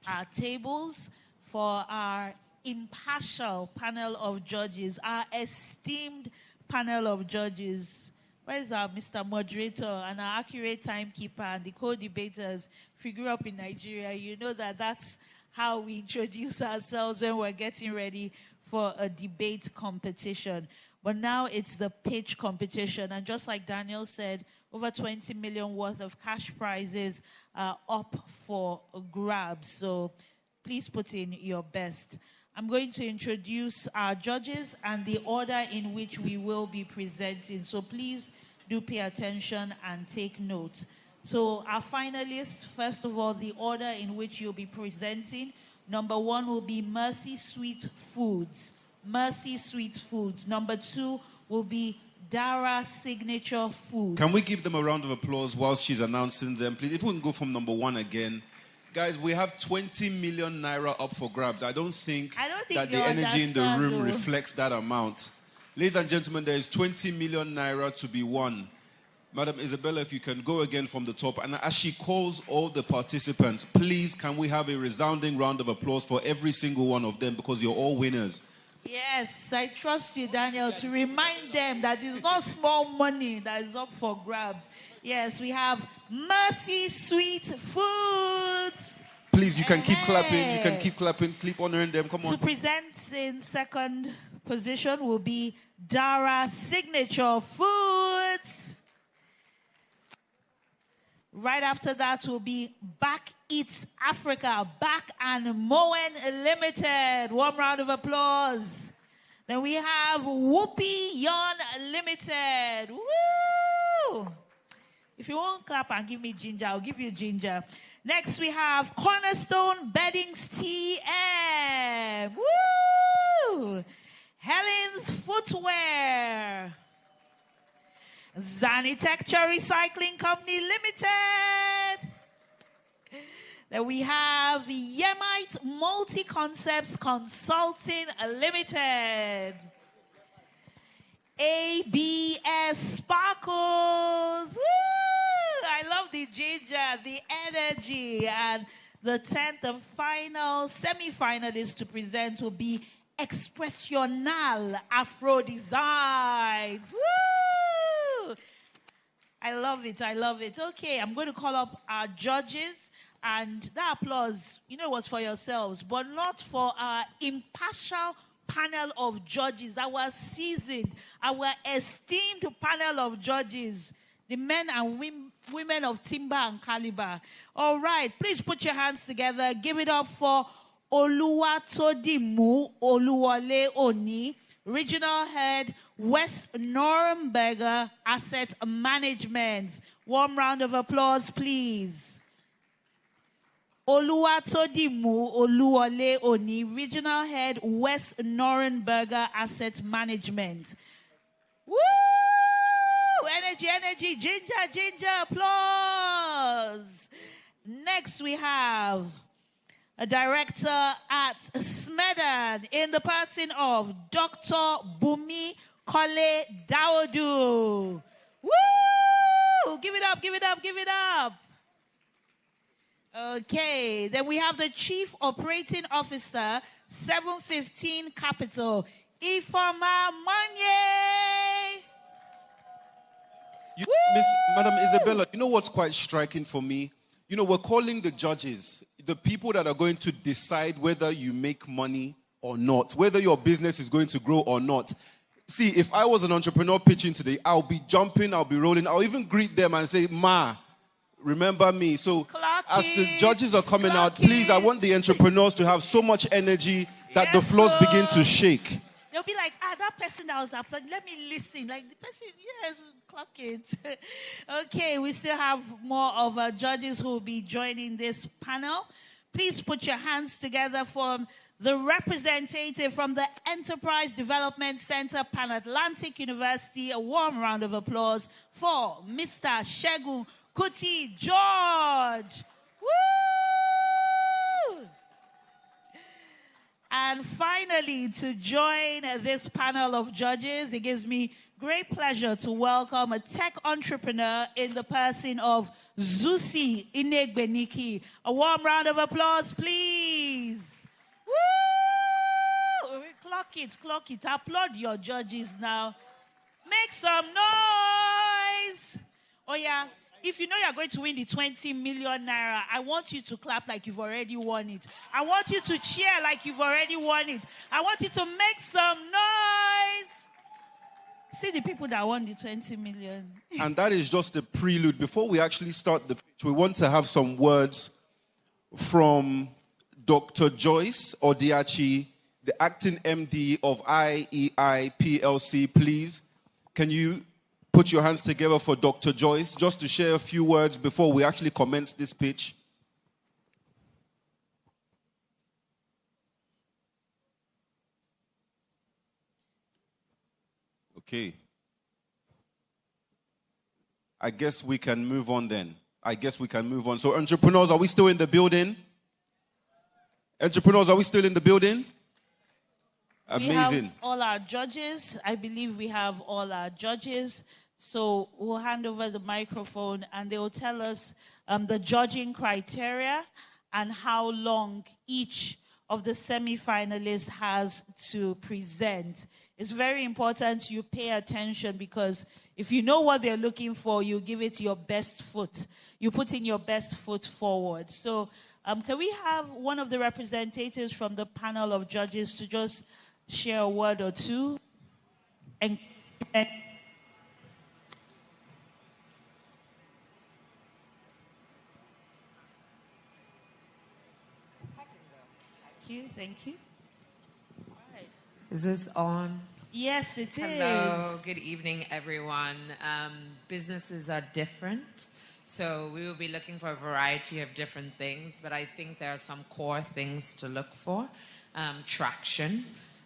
our tables for our impartial panel of judges, our esteemed panel of judges. Where is our Mr. Moderator and our accurate timekeeper and the co-debaters? If you grew up in Nigeria, you know that that's how we introduce ourselves when we're getting ready for a debate competition. But now it's the pitch competition. And just like Daniel said, over 20 million worth of cash prizes are up for grabs. So please put in your best. I'm going to introduce our judges and the order in which we will be presenting. So please do pay attention and take note. So our finalists, first of all, the order in which you'll be presenting. Number 1 will be Mercy Sweet Foods. Mercy Sweet Foods. Number 2 will be Dara Signature Foods. Can we give them a round of applause while she's announcing them, please? If we can go from number 1 again. Guys, we have 20 million naira up for grabs. I don't think that the energy in the room reflects that amount. Ladies and gentlemen, there is 20 million naira to be won. Madam Isabella, if you can go again from the top. And as she calls all the participants, please, can we have a resounding round of applause for every single one of them, because you're all winners. Yes, I trust you, Daniel, to remind them that it's not small money that is up for grabs. Yes, we have Mercy Sweet Foods. Please, you can keep clapping. You can keep clapping. Keep honoring them. Come on. To present in second position will be Dara Signature Foods. Right after that will be Back Eats Africa, Back and Moen Limited. Warm round of applause. Then we have Whoopee Yarn Limited. Woo! If you won't clap and give me ginger, I'll give you ginger. Next we have Cornerstone Beddings TM. Woo! Helen's Footwear. Zanitecture Recycling Company Limited. Then we have Yemite Multi-Concepts Consulting Limited. ABS Sparkles. Woo! I love the ginger, the energy. And the 10th and final semi-finalist to present will be Expressional Afro Designs. Woo! I love it. I love it. Okay, I'm going to call up our judges. And that applause, you know, was for yourselves, but not for our impartial panel of judges, our seasoned, our esteemed panel of judges. the men and women of timber and caliber. All right, please put your hands together. Give it up for Oluwatodimu Oluwole Oni, Regional Head, West Nuremberg Asset Management. Warm round of applause, please. Oluwatodimu Oluwole Oni, Regional Head, West Nuremberg Asset Management. Woo! Energy, energy, ginger, ginger, applause. Next we have a director at SMEDAN in the person of Dr. Bumi Kole Dawodu. Woo! Give it up, give it up, give it up. Okay, then we have the Chief Operating Officer, 715 Capital, Ifeoma Manye. Madam Isabella, you know what's quite striking for me? You know, we're calling the judges, the people that are going to decide whether you make money or not, whether your business is going to grow or not. See, if I was an entrepreneur pitching today, I'll be jumping, I'll be rolling, I'll even greet them and say, Ma, remember me. So as the judges are coming out, please, I want the entrepreneurs to have so much energy that the floors begin to shake. They'll be like, that person that was applauding, let me listen. Like, the person, yes, clock it. Okay, we still have more of our judges who will be joining this panel. Please put your hands together for the representative from the Enterprise Development Center, Pan Atlantic University. A warm round of applause for Mr. Shegun Kuti George. Woo! And finally, to join this panel of judges, it gives me great pleasure to welcome a tech entrepreneur in the person of Zusi Inegbeniki. A warm round of applause, please. Woo! Clock it. Applaud your judges now. Make some noise. Oh, yeah. If you know you're going to win the 20 million naira, I want you to clap like you've already won it. I want you to cheer like you've already won it. I want you to make some noise. See the people that won the 20 million. And that is just a prelude. Before we actually start the pitch, we want to have some words from Dr. Joyce Odiachi, the acting MD of IEI PLC. Please, can you put your hands together for Dr. Joyce, just to share a few words before we actually commence this pitch. Okay. I guess we can move on then. So entrepreneurs, are we still in the building? Entrepreneurs, are we still in the building? Amazing. We have all our judges. I believe we have all our judges. So we'll hand over the microphone and they will tell us the judging criteria and how long each of the semi-finalists has to present. It's very important you pay attention because if you know what they're looking for, you give it your best foot. You put in your best foot forward. So can we have one of the representatives from the panel of judges to just share a word or two? And Thank you. All right. Is this on? Yes, it is. Hello, good evening, everyone. Businesses are different, so we will be looking for a variety of different things, but I think there are some core things to look for. Traction,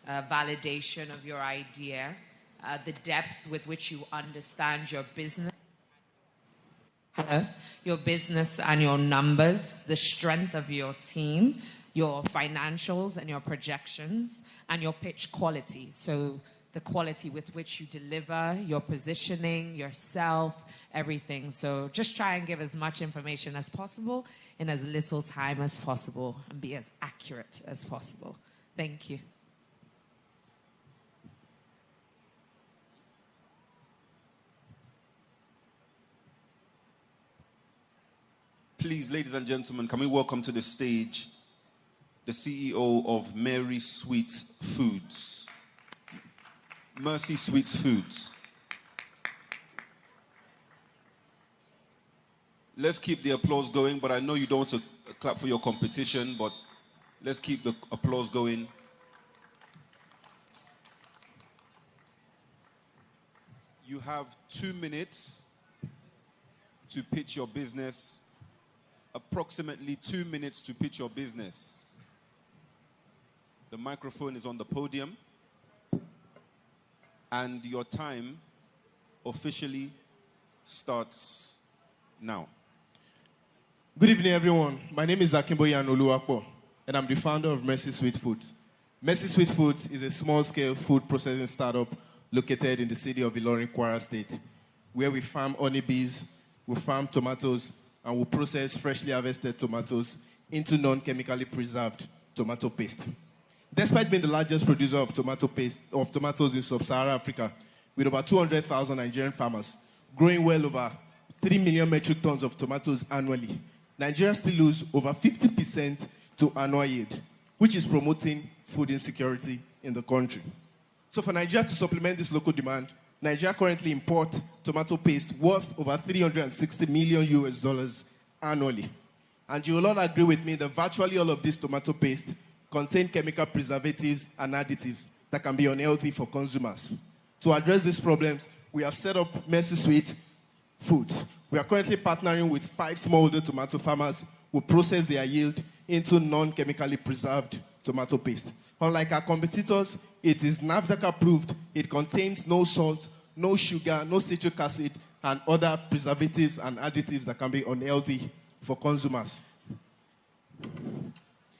validation of your idea, the depth with which you understand your business. Your business and your numbers, the strength of your team, your financials and your projections, and your pitch quality. So the quality with which you deliver, your positioning, yourself, everything. So just try and give as much information as possible in as little time as possible and be as accurate as possible. Thank you. Please, ladies and gentlemen, can we welcome to the stage the CEO of Mary Sweets Foods. Mercy Sweets Foods. Let's keep the applause going, but I know you don't want to clap for your competition, but let's keep the applause going. You have 2 minutes to pitch your business. Approximately 2 minutes to pitch your business. The microphone is on the podium. And your time officially starts now. Good evening, everyone. My name is Akimboye Oluwapo, and I'm the founder of Mercy Sweet Foods. Mercy Sweet Foods is a small-scale food processing startup located in the city of Ilorin, Kwara State, where we farm honeybees, we farm tomatoes, and we process freshly harvested tomatoes into non-chemically preserved tomato paste. Despite being the largest producer of tomatoes in sub-Saharan Africa, with over 200,000 Nigerian farmers, growing well over 3 million metric tons of tomatoes annually, Nigeria still loses over 50% to annual yield, which is promoting food insecurity in the country. So for Nigeria to supplement this local demand, Nigeria currently imports tomato paste worth over $360 million annually. And you will all agree with me that virtually all of this tomato paste contain chemical preservatives and additives that can be unhealthy for consumers. To address these problems, we have set up Mercy Sweet Foods. We are currently partnering with 5 smallholder tomato farmers who process their yield into non-chemically preserved tomato paste. Unlike our competitors, it is NAFDAC approved. It contains no salt, no sugar, no citric acid, and other preservatives and additives that can be unhealthy for consumers.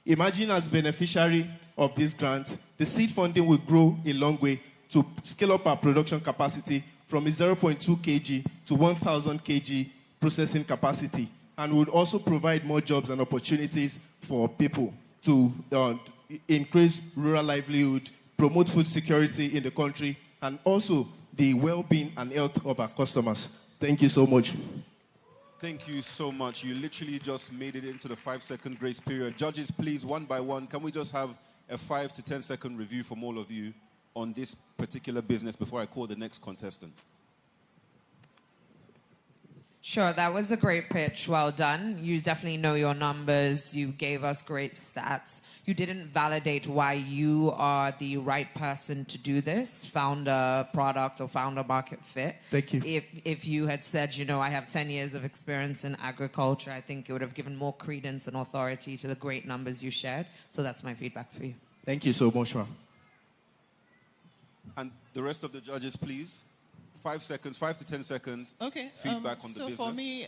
Imagine as beneficiary of this grant, the seed funding will grow a long way to scale up our production capacity from a 0.2 kg to 1,000 kg processing capacity, and would also provide more jobs and opportunities for people to increase rural livelihood, promote food security in the country, and also the well-being and health of our customers. Thank you so much. Thank you so much. You literally just made it into the 5-second grace period. Judges, please, one by one, can we just have a 5 to 10 second review from all of you on this particular business before I call the next contestant? Sure, that was a great pitch. Well done. You definitely know your numbers. You gave us great stats. You didn't validate why you are the right person to do this, found a product or found a market fit. Thank you. If you had said, I have 10 years of experience in agriculture, I think it would have given more credence and authority to the great numbers you shared. So that's my feedback for you. Thank you so much, ma'am. And the rest of the judges, please. 5 seconds, 5 to 10 seconds. Okay. Feedback on the business. So for me,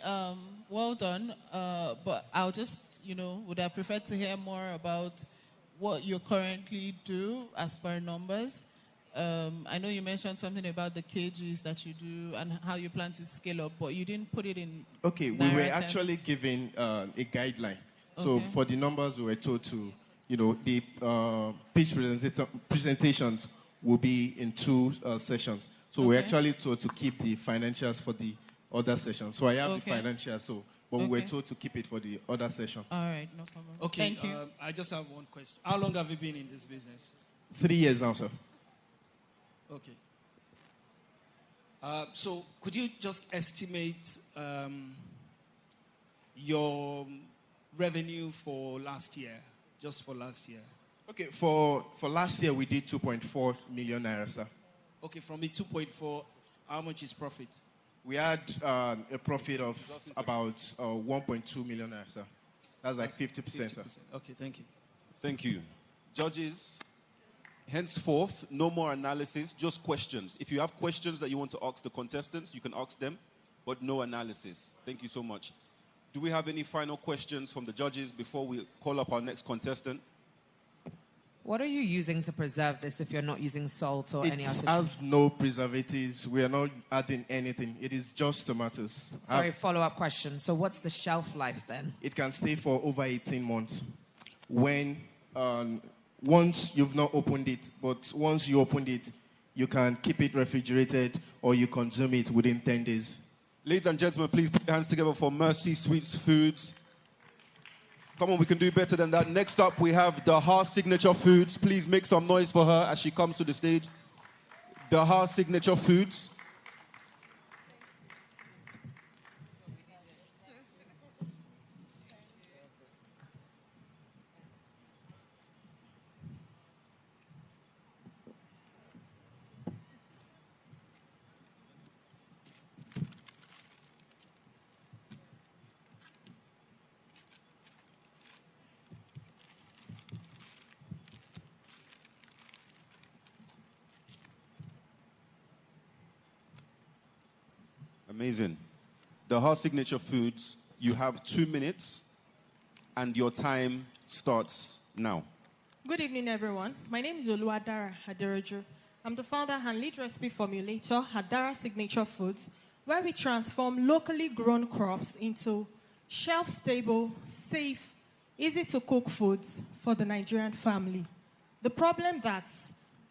well done. But I'll just, would have preferred to hear more about what you currently do as per numbers. I know you mentioned something about the kgs that you do and how you plan to scale up, but you didn't put it in. Okay, we were actually given a guideline. So for the numbers, we were told to, the pitch presentations will be in 2 sessions. So we're actually told to keep the financials for the other session. So I have the financials, but we were told to keep it for the other session. All right, no problem. Okay, thank you. I just have one question. How long have you been in this business? 3 years now, sir. Okay. So could you just estimate your revenue for last year, just for last year? Okay, for last year, we did 2.4 million naira, sir. Okay, from the 2.4, how much is profit? We had a profit of about 1.2 million naira, sir. That's like 50%, sir. Okay, thank you. Thank you. Judges, henceforth, no more analysis, just questions. If you have questions that you want to ask the contestants, you can ask them, but no analysis. Thank you so much. Do we have any final questions from the judges before we call up our next contestant? What are you using to preserve this if you're not using salt or any other? It has no preservatives. We are not adding anything. It is just tomatoes. Sorry, follow-up question. So what's the shelf life then? It can stay for over 18 months. Once you've not opened it, but once you opened it, you can keep it refrigerated or you consume it within 10 days. Ladies and gentlemen, please put your hands together for Mercy Sweets Foods. Come on, we can do better than that. Next up, we have Daha Signature Foods. Please make some noise for her as she comes to the stage. Daha Signature Foods. Amazing. The Heart Signature Foods, you have 2 minutes, and your time starts now. Good evening, everyone. My name is Oluwadara Haderoju. I'm the founder and lead recipe formulator at Dara Signature Foods, where we transform locally grown crops into shelf-stable, safe, easy-to-cook foods for the Nigerian family. The problem that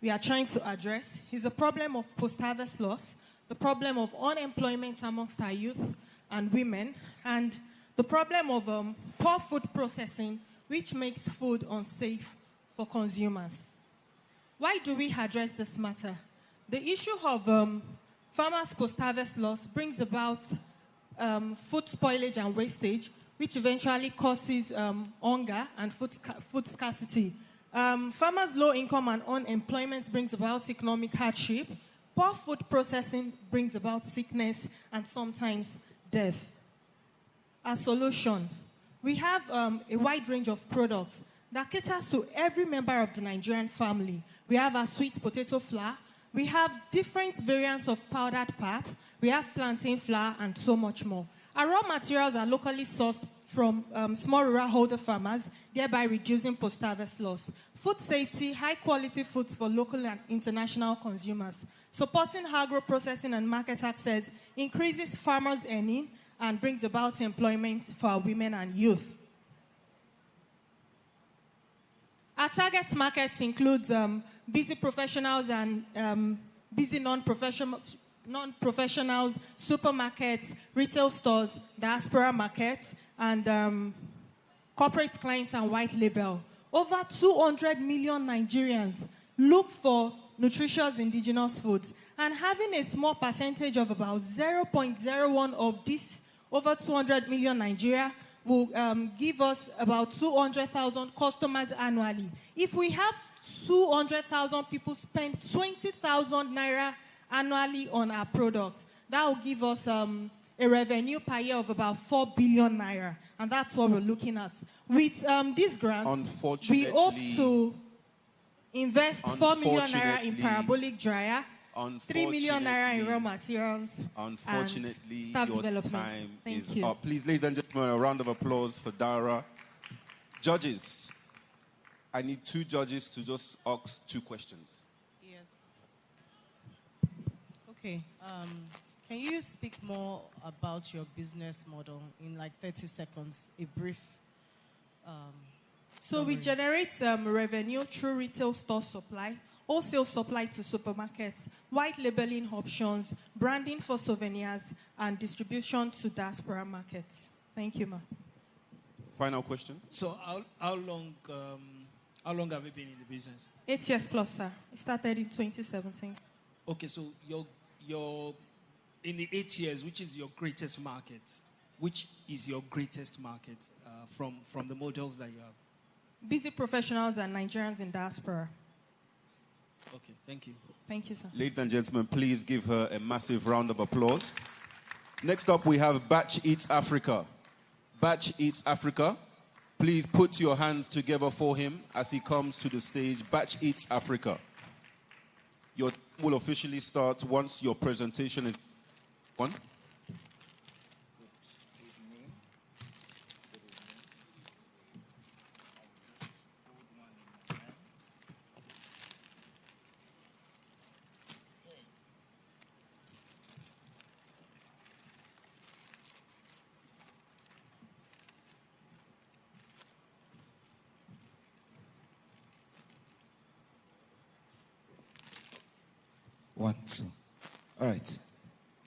we are trying to address is the problem of post-harvest loss, the problem of unemployment amongst our youth and women, and the problem of poor food processing, which makes food unsafe for consumers. Why do we address this matter? The issue of farmers' post-harvest loss brings about food spoilage and wastage, which eventually causes hunger and food scarcity. Farmers' low income and unemployment brings about economic hardship. Poor food processing brings about sickness and sometimes death. As solution, we have a wide range of products that caters to every member of the Nigerian family. We have our sweet potato flour. We have different variants of powdered pap. We have plantain flour and so much more. Our raw materials are locally sourced from small rural farmers, thereby reducing post-harvest loss. Food safety, high-quality foods for local and international consumers. Supporting agro-processing and market access increases farmers' earning and brings about employment for our women and youth. Our target markets include busy professionals and busy non-professionals, supermarkets, retail stores, diaspora markets, and corporate clients and white label. Over 200 million Nigerians look for nutritious indigenous foods, and having a small percentage of about 0.01 of this over 200 million Nigeria will give us about 200,000 customers annually. If we have 200,000 people spend 20,000 naira annually on our products, that will give us a revenue per year of about 4 billion naira. And that's what we're looking at. With these grants, we hope to invest 4 million naira in parabolic dryer, 3 million naira in raw materials. Unfortunately, and your development. time Thank is you. up. Please, ladies and gentlemen, a round of applause for Dara. Judges, I need 2 judges to just ask 2 questions. Yes. Okay. Can you speak more about your business model in like 30 seconds? A brief. So we generate revenue through retail store supply, wholesale supply to supermarkets, white labeling options, branding for souvenirs, and distribution to diaspora markets. Thank you, ma. Final question. So how long have you been in the business? 8 years plus, sir. It started in 2017. Okay, so you're in the 8 years, which is your greatest market? Which is your greatest market from the models that you have? Busy professionals and Nigerians in diaspora. Okay, thank you. Thank you, sir. Ladies and gentlemen, please give her a massive round of applause. Next up, we have Batch Eats Africa. Batch Eats Africa. Please put your hands together for him as he comes to the stage. Batch Eats Africa. Your time will officially start once your presentation is on. One, two. All right.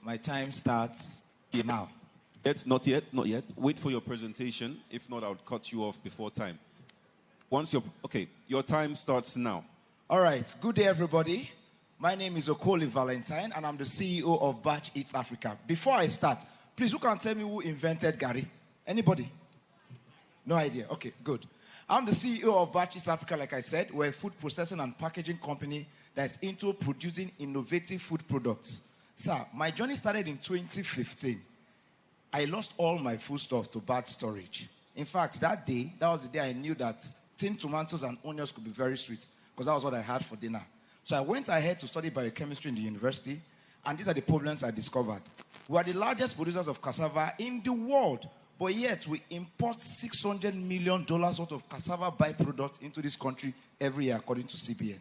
My time starts now. Not yet. Wait for your presentation. If not, I would cut you off before time. Your time starts now. All right. Good day, everybody. My name is Okoli Valentine, and I'm the CEO of Batch Eats Africa. Before I start, please, who can tell me who invented Gary? Anybody? No idea. Okay, good. I'm the CEO of Batch Eats Africa, like I said. We're a food processing and packaging company that's into producing innovative food products. Sir, my journey started in 2015. I lost all my foodstuffs to bad storage. In fact, that was the day I knew that tinned tomatoes and onions could be very sweet, because that was what I had for dinner. So I went ahead to study biochemistry in the university, and these are the problems I discovered. We are the largest producers of cassava in the world, but yet we import $600 million worth of cassava byproducts into this country every year, according to CBN.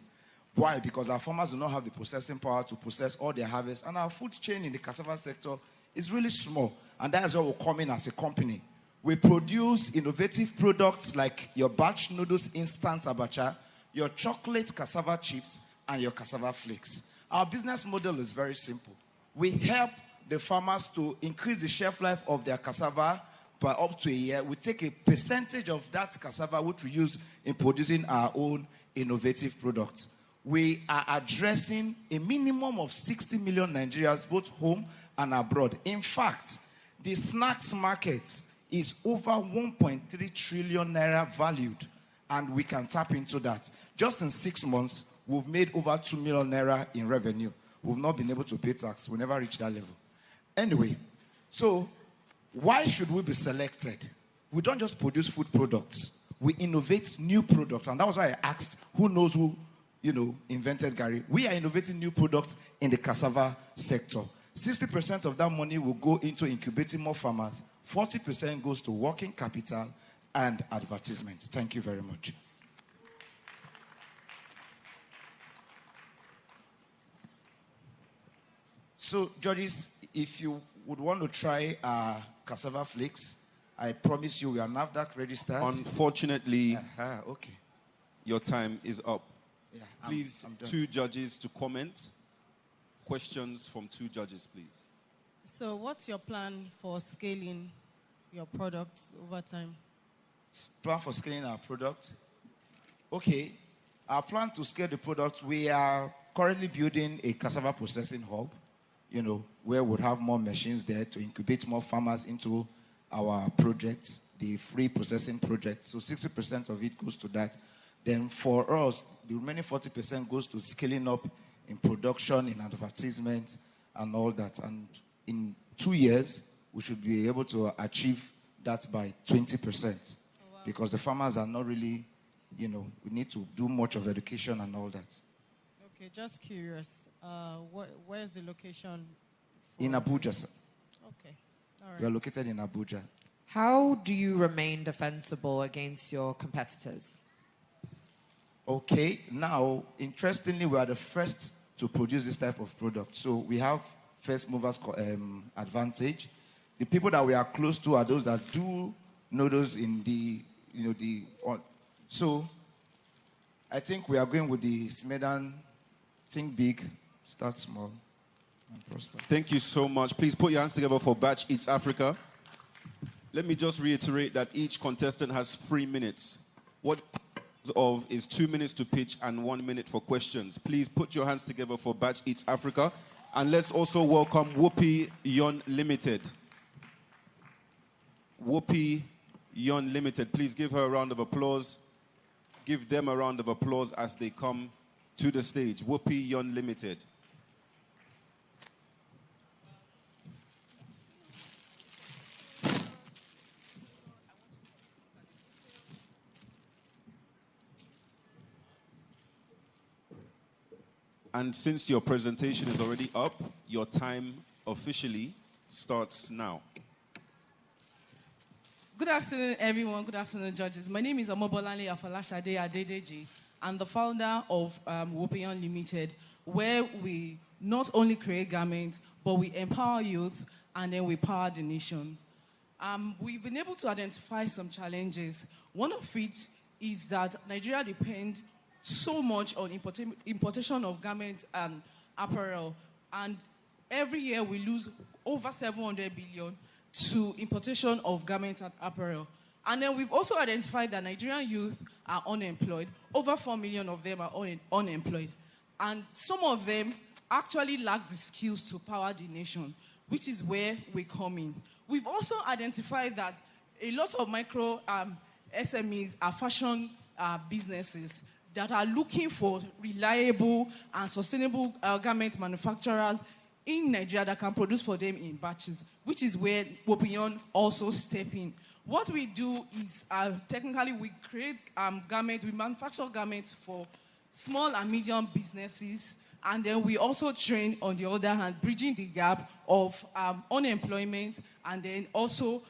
Why? Because our farmers do not have the processing power to process all their harvest, and our food chain in the cassava sector is really small, and that is where we come in as a company. We produce innovative products like your batch noodles instant abacha, your chocolate cassava chips, and your cassava flakes. Our business model is very simple. We help the farmers to increase the shelf life of their cassava by up to a year. We take a percentage of that cassava which we use in producing our own innovative products. We are addressing a minimum of 60 million Nigerians, both home and abroad. In fact, the snacks market is over 1.3 trillion naira valued, and we can tap into that. Just in 6 months, we've made over 2 million naira in revenue. We've not been able to pay tax. We never reached that level. Anyway, so why should we be selected? We don't just produce food products. We innovate new products, and that was why I asked who knows who, invented Gary. We are innovating new products in the cassava sector. 60% of that money will go into incubating more farmers. 40% goes to working capital and advertisements. Thank you very much. So, judges, if you would want to try cassava flakes, I promise you we are NAFDAC registered. Unfortunately, okay. Your time is up. Yeah, please, I'm done. 2 judges to comment. Questions from 2 judges, please. So what's your plan for scaling your products over time? Plan for scaling our product? Okay. Our plan to scale the product, we are currently building a cassava processing hub, where we'll have more machines there to incubate more farmers into our projects, the free processing project. So 60% of it goes to that. Then for us, the remaining 40% goes to scaling up in production, in advertisements, and all that. And in 2 years, we should be able to achieve that by 20%. Oh, wow. Because the farmers are not really, we need to do much of education and all that. Okay, just curious. Where's the location? In Abuja, sir. Okay, all right. We are located in Abuja. How do you remain defensible against your competitors? Okay, now, interestingly, we are the first to produce this type of product. So we have first movers advantage. The people that we are close to are those that do noodles in so I think we are going with the SMEDAN, think big, start small, and prosper. Thank you so much. Please put your hands together for Batch Eats Africa. Let me just reiterate that each contestant has 3 minutes. What of is 2 minutes to pitch and 1 minute for questions. Please put your hands together for Batch Eats Africa. And let's also welcome Whoopi Yon Limited. Whoopi Yon Limited. Please give her a round of applause. Give them a round of applause as they come to the stage. Whoopi Yon Limited. And since your presentation is already up, your time officially starts now. Good afternoon, everyone. Good afternoon, judges. My name is Omobolani Afolashade Adedeji. I'm the founder of Whoopi Yon Limited, where we not only create garments, but we empower youth, and then we power the nation. We've been able to identify some challenges. One of which is that Nigeria depends so much on importation of garments and apparel. And every year we lose over 700 billion to importation of garments and apparel. And then we've also identified that Nigerian youth are unemployed. Over 4 million of them are unemployed. And some of them actually lack the skills to power the nation, which is where we come in. We've also identified that a lot of micro SMEs are fashion businesses that are looking for reliable and sustainable garment manufacturers in Nigeria that can produce for them in batches, which is where Whoopi Yon also step in. What we do is technically we create garments, we manufacture garments for small and medium businesses. And then we also train, on the other hand, bridging the gap of unemployment, and then also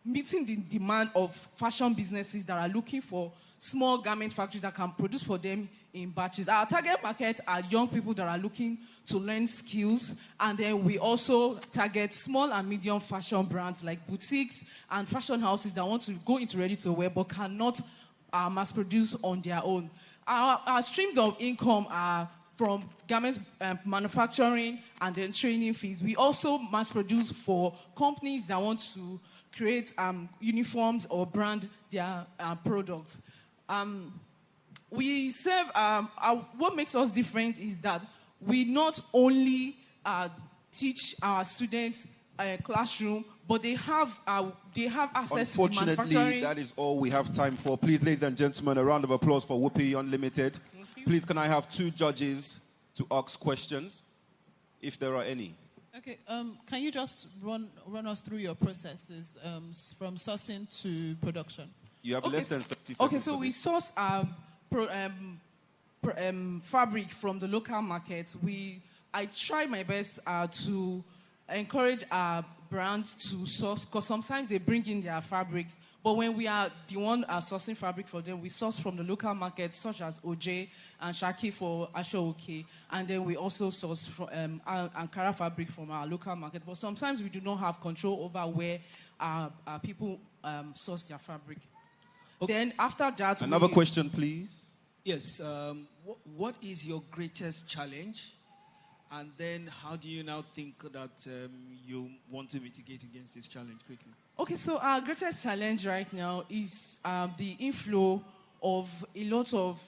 meeting the demand of fashion businesses that are looking for small garment factories that can produce for them in batches. Our target market are young people that are looking to learn skills, and then we also target small and medium fashion brands like boutiques and fashion houses that want to go into ready-to-wear but cannot mass produce on their own. Our streams of income are from garment manufacturing and then training fees. We also mass produce for companies that want to create uniforms or brand their products. We serve, what makes us different is that we not only teach our students a classroom, but they have access to manufacturing. Unfortunately, that is all we have time for. Please, ladies and gentlemen, a round of applause for Whoopi Unlimited. Please, can I have 2 judges to ask questions, if there are any? Okay, can you just run us through your processes from sourcing to production? You have less than 30 seconds. Okay, so we source fabric from the local markets. I try my best to encourage our brands to source, because sometimes they bring in their fabrics, but when we are the one sourcing fabric for them, we source from the local markets such as OJ and Shaki for Ashoke, and then we also source from Ankara fabric from our local market. But sometimes we do not have control over where our people source their fabric. Okay. Then after that, another question, please. Yes. What is your greatest challenge? And then how do you now think that you want to mitigate against this challenge quickly? Okay, so our greatest challenge right now is the inflow of a lot of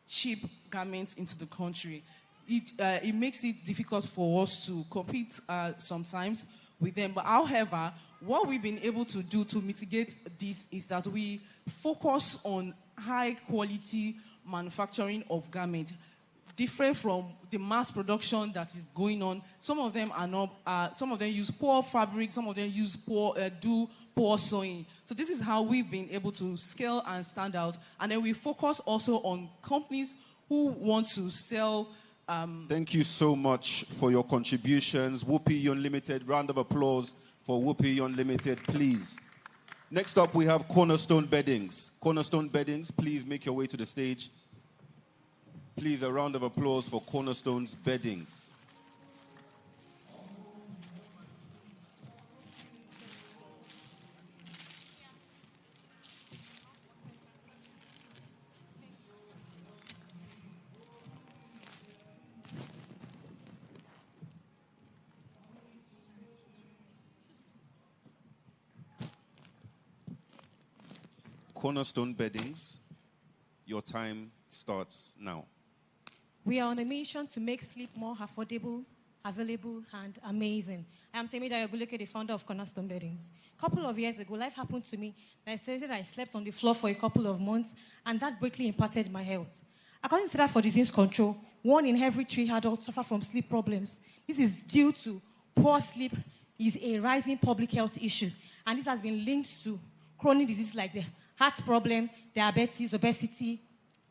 cheap garments into the country. It makes it difficult for us to compete sometimes with them. But however, what we've been able to do to mitigate this is that we focus on high quality manufacturing of garments, different from the mass production that is going on. Some of them are not. Some of them use poor fabric. Some of them use do poor sewing. So this is how we've been able to scale and stand out. And then we focus also on companies who want to sell. Thank you so much for your contributions, Whoopi Unlimited. Round of applause for Whoopi Unlimited, please. Next up, we have Cornerstone Beddings. Cornerstone Beddings, please make your way to the stage. Please, a round of applause for Cornerstone's Beddings. Cornerstone Beddings, your time starts now. We are on a mission to make sleep more affordable, available, and amazing. I am Temida Yaguleke, the founder of Cornerstone Beddings. A couple of years ago, life happened to me. I said that I slept on the floor for a couple of months, and that greatly impacted my health. According to Center for Disease Control, 1 in every 3 adults suffer from sleep problems. This is due to poor sleep is a rising public health issue, and this has been linked to chronic diseases like the heart problem, diabetes, obesity,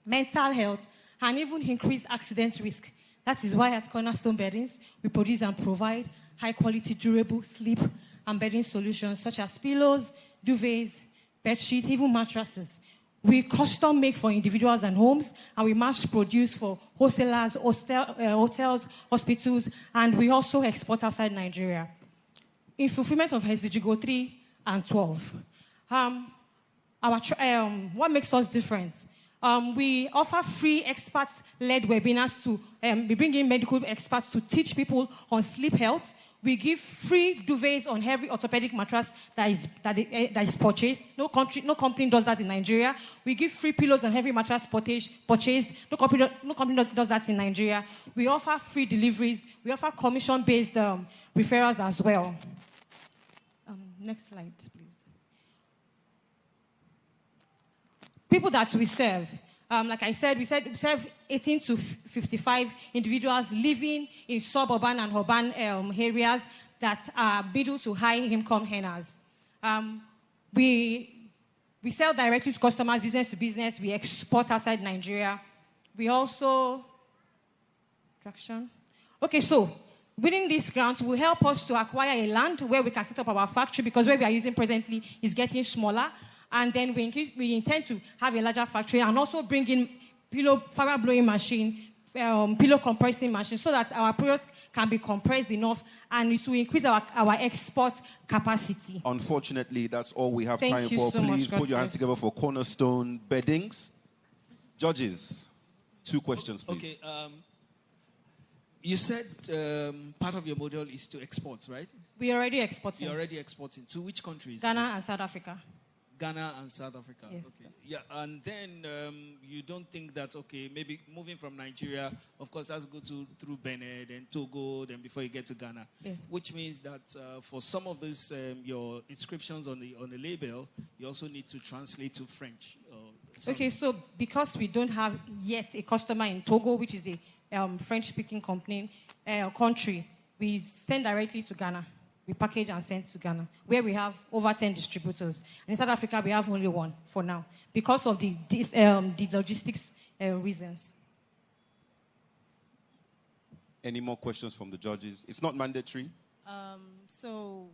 mental health, and even increased accident risk. That is why at Cornerstone Beddings, we produce and provide high-quality, durable sleep and bedding solutions such as pillows, duvets, bed sheets, even mattresses. We custom make for individuals and homes, and we mass produce for wholesalers, hotels, hospitals, and we also export outside Nigeria. In fulfillment of SDG 3 and 12, what makes us different? We offer free expert-led webinars to, we bring in medical experts to teach people on sleep health. We give free duvets on every orthopedic mattress that is purchased. No company does that in Nigeria. We give free pillows on every mattress purchased. No company does that in Nigeria. We offer free deliveries. We offer commission-based referrals as well. Next slide, please. People that we serve, like I said, we serve 18 to 55 individuals living in suburban and urban areas that are middle to high income earners. We sell directly to customers, business to business. We export outside Nigeria. We also, traction. Okay, so winning this grant will help us to acquire a land where we can set up our factory, because where we are using presently is getting smaller. And then we intend to have a larger factory and also bring in fiber blowing machine, pillow compressing machine, so that our products can be compressed enough and it will increase our export capacity. Unfortunately, that's all we have time Thank you for. so much. Please put your hands together for Cornerstone Beddings. Judges, 2 questions, please. Okay. You said part of your model is to export, right? We are already exporting. You're already exporting. To which countries? Ghana and South Africa. Ghana and South Africa. Yes. Okay. Yeah, and then you don't think that, okay, maybe moving from Nigeria, of course, has to go through Benin, then Togo, then before you get to Ghana. Yes. Which means that for some of these, your inscriptions on the label, you also need to translate to French. Okay, so because we don't have yet a customer in Togo, which is a French-speaking country, we send directly to Ghana. We package and send to Ghana, where we have over 10 distributors. And in South Africa, we have only 1 for now, because of the logistics reasons. Any more questions from the judges? It's not mandatory. So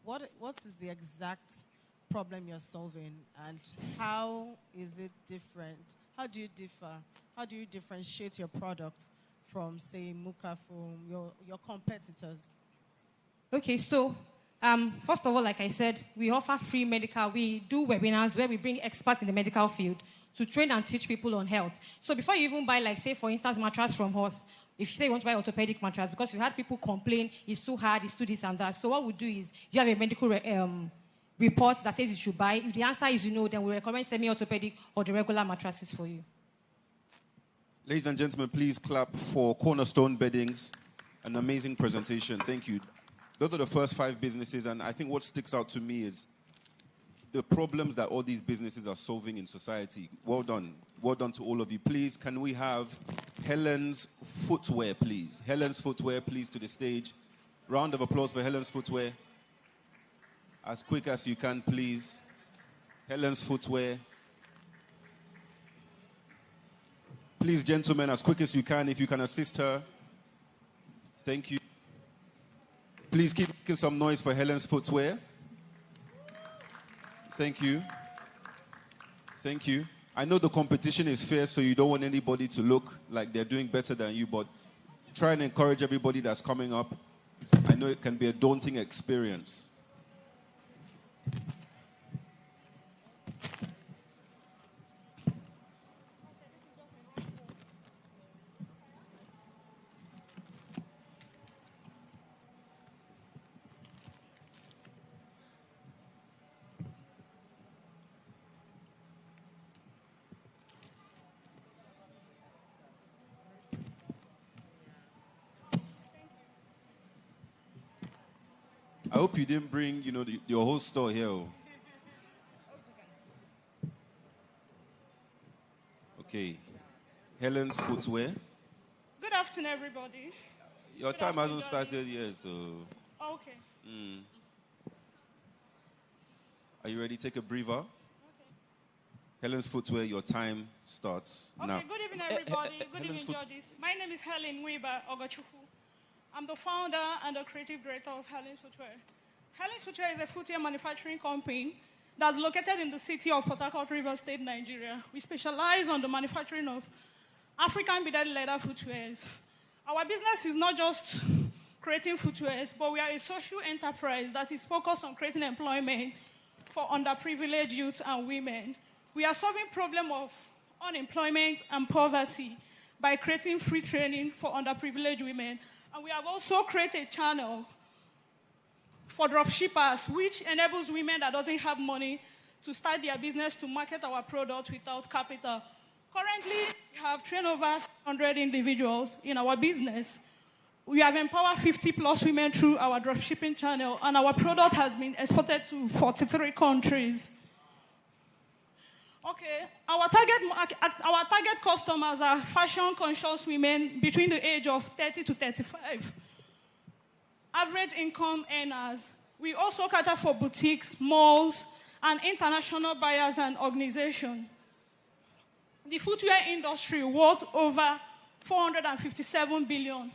what is the exact problem you're solving, and how is it different? How do you differ? How do you differentiate your product from, say, Muka Foam, your competitors? Okay, so first of all, like I said, we offer free medical. We do webinars where we bring experts in the medical field to train and teach people on health. So before you even buy, like, say, for instance, mattress from us, if you say you want to buy orthopedic mattress, because we had people complain, it's too hard, it's too this and that. So what we do is, you have a medical report that says you should buy. If the answer is no, then we recommend semi-orthopedic or the regular mattresses for you. Ladies and gentlemen, please clap for Cornerstone Beddings. An amazing presentation. Thank you. Those are the first 5 businesses, and I think what sticks out to me is the problems that all these businesses are solving in society. Well done. Well done to all of you. Please, can we have Helen's Footwear, please? Helen's Footwear, please, to the stage. Round of applause for Helen's Footwear. As quick as you can, please. Helen's Footwear. Please, gentlemen, as quick as you can, if you can assist her. Thank you. Please keep making some noise for Helen's Footwear. Thank you. Thank you. I know the competition is fair, so you don't want anybody to look like they're doing better than you, but try and encourage everybody that's coming up. I know it can be a daunting experience. I hope you didn't bring, your whole store here. Okay. Helen's Footwear. Good afternoon, everybody. Your time hasn't started yet, so... Okay. Are you ready? Take a breather. Okay. Helen's Footwear, your time starts now. Okay, good evening, everybody. Good evening, judges. My name is Helen Weber Ogachukwu. I'm the founder and the creative director of Helen's Footwear. Helen's Footwear is a footwear manufacturing company that's located in the city of Port Harcourt, Rivers State, Nigeria. We specialize on the manufacturing of African beaded leather footwears. Our business is not just creating footwears, but we are a social enterprise that is focused on creating employment for underprivileged youth and women. We are solving the problem of unemployment and poverty by creating free training for underprivileged women. And we have also created a channel for dropshippers, which enables women that doesn't have money to start their business to market our product without capital. Currently, we have trained over 100 individuals in our business. We have empowered 50+ women through our dropshipping channel, and our product has been exported to 43 countries. Okay, our target customers are fashion-conscious women between the age of 30 to 35. Average income earners. We also cater for boutiques, malls, and international buyers and organizations. the footwear industry worth over 457 billion.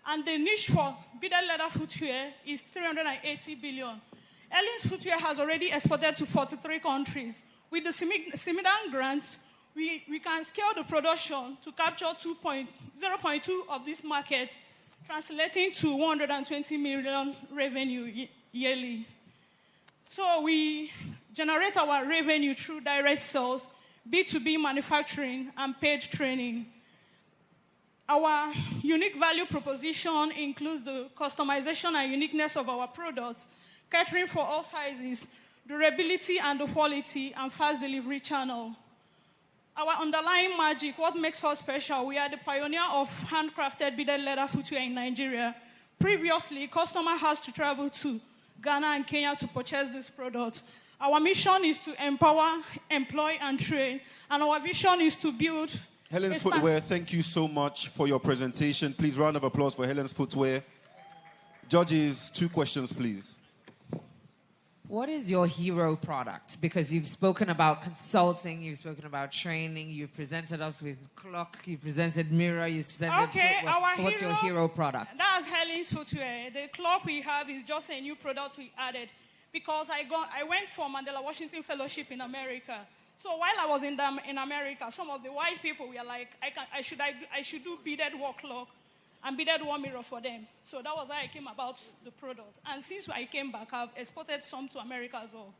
And the niche for beaded leather footwear is 380 billion. Ellen's Footwear has already exported to 43 countries. With the SMEDAN grants, we can scale the production to capture 0.2 of this market, translating to 120 million revenue yearly. So we generate our revenue through direct sales, B2B manufacturing, and paid training. Our unique value proposition includes the customization and uniqueness of our products, catering for all sizes, durability and the quality, and fast delivery channel. Our underlying magic, what makes us special, we are the pioneer of handcrafted beaded leather footwear in Nigeria. Previously, customer has to travel to Ghana and Kenya to purchase this product. Our mission is to empower, employ, and train, and our vision is to build... Helen's Footwear, thank you so much for your presentation. Please, round of applause for Helen's Footwear. Judges, 2 questions, please. What is your hero product? Because you've spoken about consulting, you've spoken about training, you've presented us with clock, you've presented mirror, you've presented footwear. So what's your hero product? That's Helen's Footwear. The clock we have is just a new product we added because I went for Mandela Washington Fellowship in America. So while I was in America, some of the white people were like, I should do beaded wall clock and beaded wall mirror for them. So that was how I came about the product. And since I came back, I've exported some to America as well.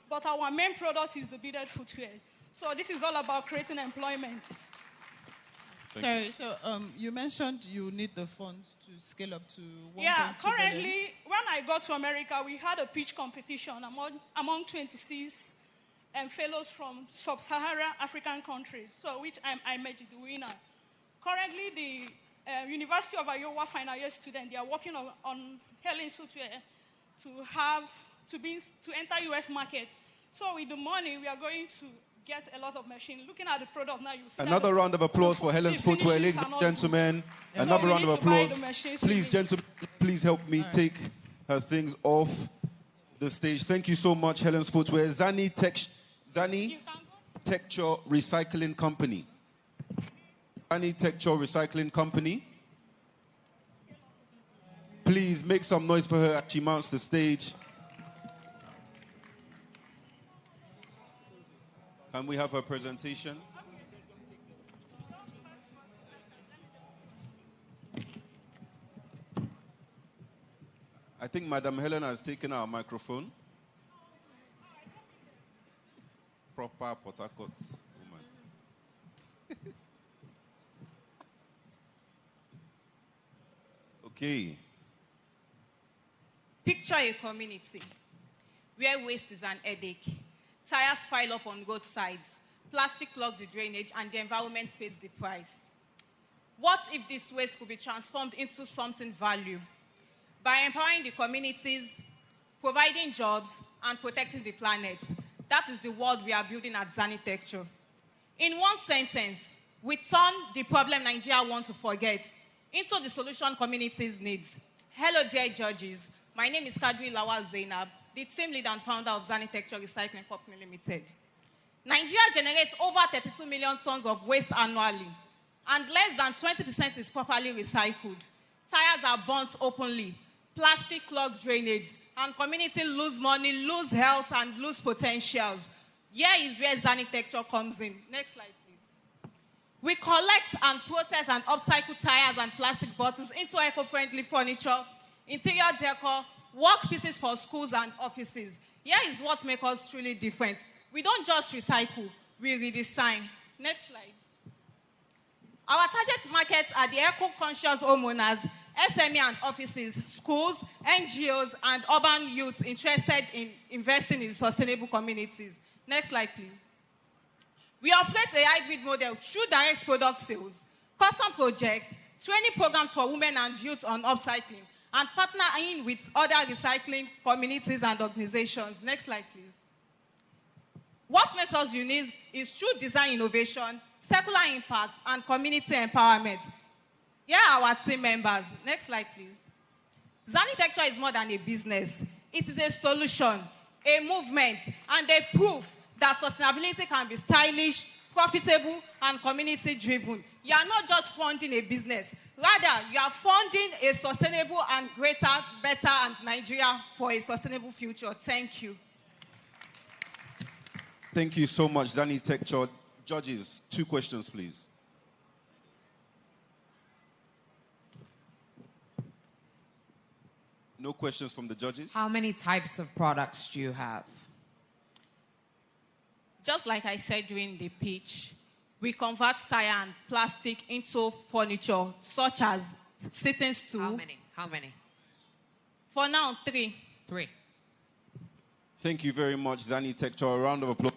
But our main product is the beaded footwear. So this is all about creating employment. Sorry, so you mentioned you need the funds to scale up to 1.2 Yeah, currently, billion. when I got to America, we had a pitch competition among 26 fellows from sub-Saharan African countries, so which I made the winner. Currently, the University of Iowa final year students, they are working on Helen's Footwear to enter US market. So with the money, we are going to get a lot of machines. Looking at the product now, you see another round of applause for Helen's Footwear, ladies and gentlemen. Yeah. Another round of applause. Please, gentlemen, please help me take her things off the stage. Thank you so much, Helen's Footwear. Zani Texture Recycling Company. Zani Texture Recycling Company. Please make some noise for her as she mounts the stage. Can we have her presentation? I think Madam Helen has taken our microphone. Proper Port Harcourt woman. Okay. Picture a community where waste is an headache. Tires pile up on both sides. Plastic clogs the drainage and the environment pays the price. What if this waste could be transformed into something value? By empowering the communities, providing jobs, and protecting the planet. That is the world we are building at Zanitecture. In one sentence, we turn the problem Nigeria wants to forget into the solution communities need. Hello, dear judges. My name is Kadri Lawal Zainab, the team lead and founder of Zanitecture Recycling Company Limited. Nigeria generates over 32 million tons of waste annually, and less than 20% is properly recycled. Tires are burnt openly, plastic clog drainage, and communities lose money, lose health, and lose potentials. Here is where Zanitecture comes in. Next slide, please. We collect and process and upcycle tires and plastic bottles into eco-friendly furniture, interior decor, work pieces for schools and offices. Here is what makes us truly different. We don't just recycle, we redesign. Next slide. Our target market are the eco-conscious homeowners, SME and offices, schools, NGOs, and urban youths interested in investing in sustainable communities. Next slide, please. We operate a hybrid model through direct product sales, custom projects, training programs for women and youth on upcycling, and partnering with other recycling communities and organizations. Next slide, please. What makes us unique is true design innovation, circular impact, and community empowerment. Here are our team members. Next slide, please. Zanitecture is more than a business. It is a solution, a movement, and a proof that sustainability can be stylish, profitable, and community-driven. You are not just funding a business. Rather, you are funding a sustainable and greater, better, and Nigeria for a sustainable future. Thank you. Thank you so much, Zani Tekcho. Judges, 2 questions, please. No questions from the judges? How many types of products do you have? Just like I said during the pitch, we convert tire and plastic into furniture, such as sitting stool. How many? For now, 3. 3. Thank you very much, Zani Tekcho. A round of applause,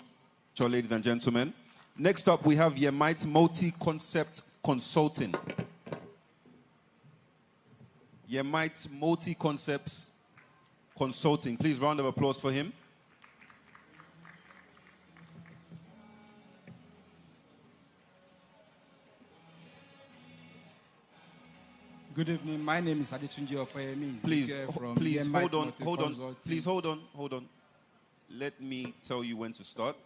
ladies and gentlemen. Next up, we have Yemite Multi-Concept Consulting. Yemite Multi-Concepts Consulting. Please, round of applause for him. Good evening. My name is Adetunji Okoyemi. Please, hold on. Let me tell you when to start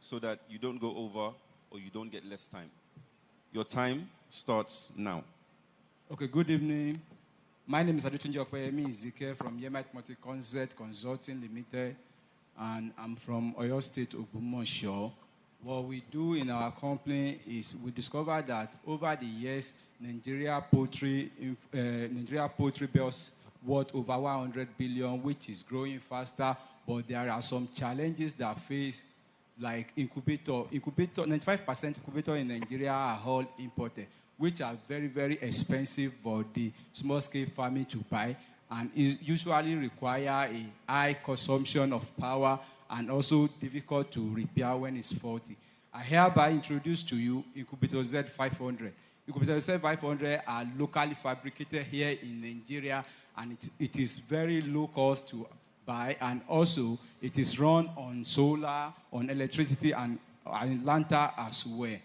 so that you don't go over or you don't get less time. Your time starts now. Okay, good evening. My name is Adetunji Okoyemi Ezike from Yemite Multi-Concept Consulting Limited, and I'm from Oyo State, Ogbomoso. What we do in our company is we discovered that over the years, Nigeria poultry bills worth over 100 billion, which is growing faster, but there are some challenges that face, like incubator. 95% incubator in Nigeria are all imported, which are very, very expensive for the small-scale farming to buy, and usually require a high consumption of power and also difficult to repair when it's faulty. I hereby introduce to you Incubator Z500. Incubator Z500 are locally fabricated here in Nigeria, and it is very low cost to buy, and also it is run on solar, on electricity, and lantern as well.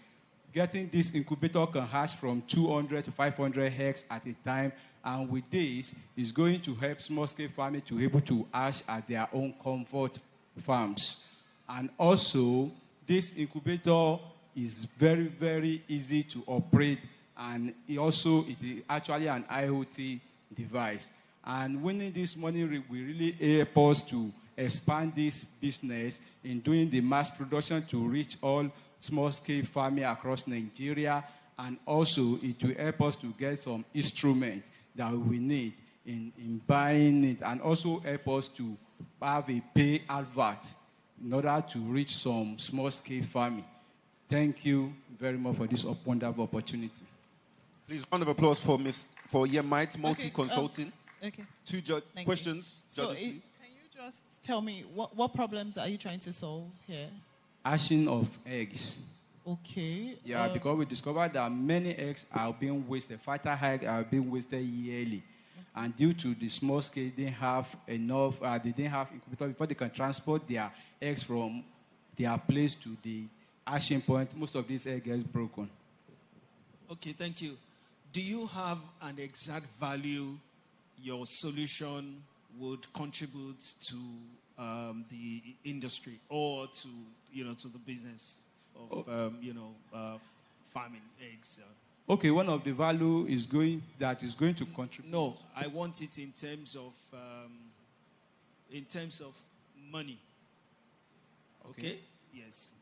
Getting this incubator can hatch from 200 to 500 eggs at a time, and with this, it's going to help small-scale farming to be able to hatch at their own comfort farms. And also, this incubator is very, very easy to operate, and it is actually an IoT device. And winning this money will really help us to expand this business in doing the mass production to reach all small-scale farming across Nigeria, and also it will help us to get some instruments that we need in buying it, and also help us to have a pay advert in order to reach some small-scale farming. Thank you very much for this wonderful opportunity. Please, round of applause for Yemite Multi-Consulting. Okay. 2 questions. Judges, please. Can you just tell me what problems are you trying to solve here? Hatching of eggs. Okay. Yeah, because we discovered that many eggs are being wasted. Fertile eggs are being wasted yearly. And due to the small scale, they didn't have enough, they didn't have incubator before they can transport their eggs from their place to the hatching point. Most of these eggs get broken. Okay, thank you. Do you have an exact value your solution would contribute to the industry or to the business of farming eggs? Okay, one of the value is going to contribute. No, I want it in terms of money. Okay? Yes.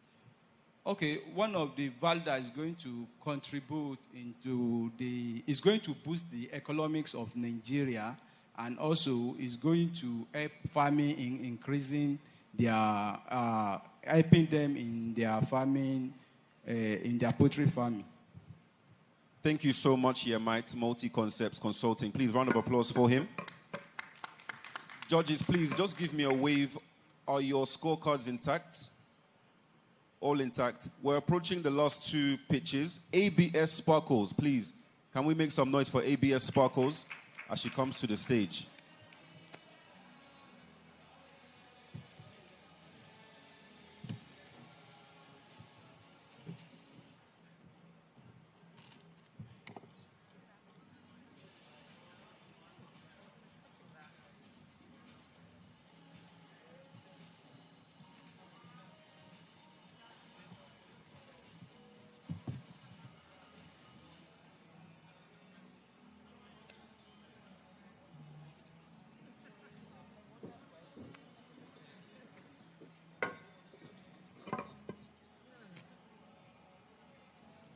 Okay, one of the value that is going to contribute is going to boost the economics of Nigeria, and also is going to help farming in increasing their, helping them in their farming, in their poultry farming. Thank you so much, Yemite Multi-Concepts Consulting. Please, round of applause for him. Judges, please, just give me a wave. Are your scorecards intact? All intact. We're approaching the last 2 pitches. ABS Sparkles, please. Can we make some noise for ABS Sparkles as she comes to the stage?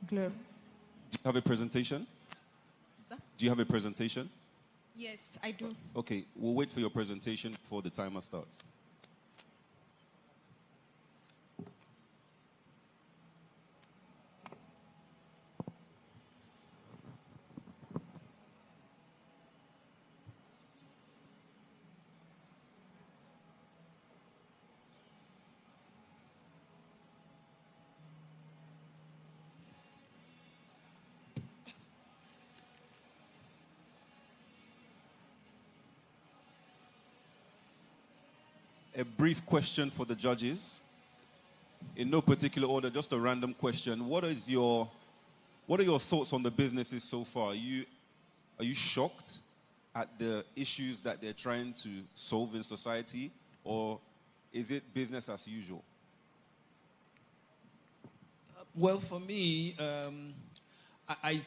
Globe. Do you have a presentation? Sir? Do you have a presentation? Yes, I do. Okay, we'll wait for your presentation before the timer starts. A brief question for the judges. In no particular order, just a random question. What are your thoughts on the businesses so far? Are you shocked at the issues that they're trying to solve in society, or is it business as usual? Well, for me, I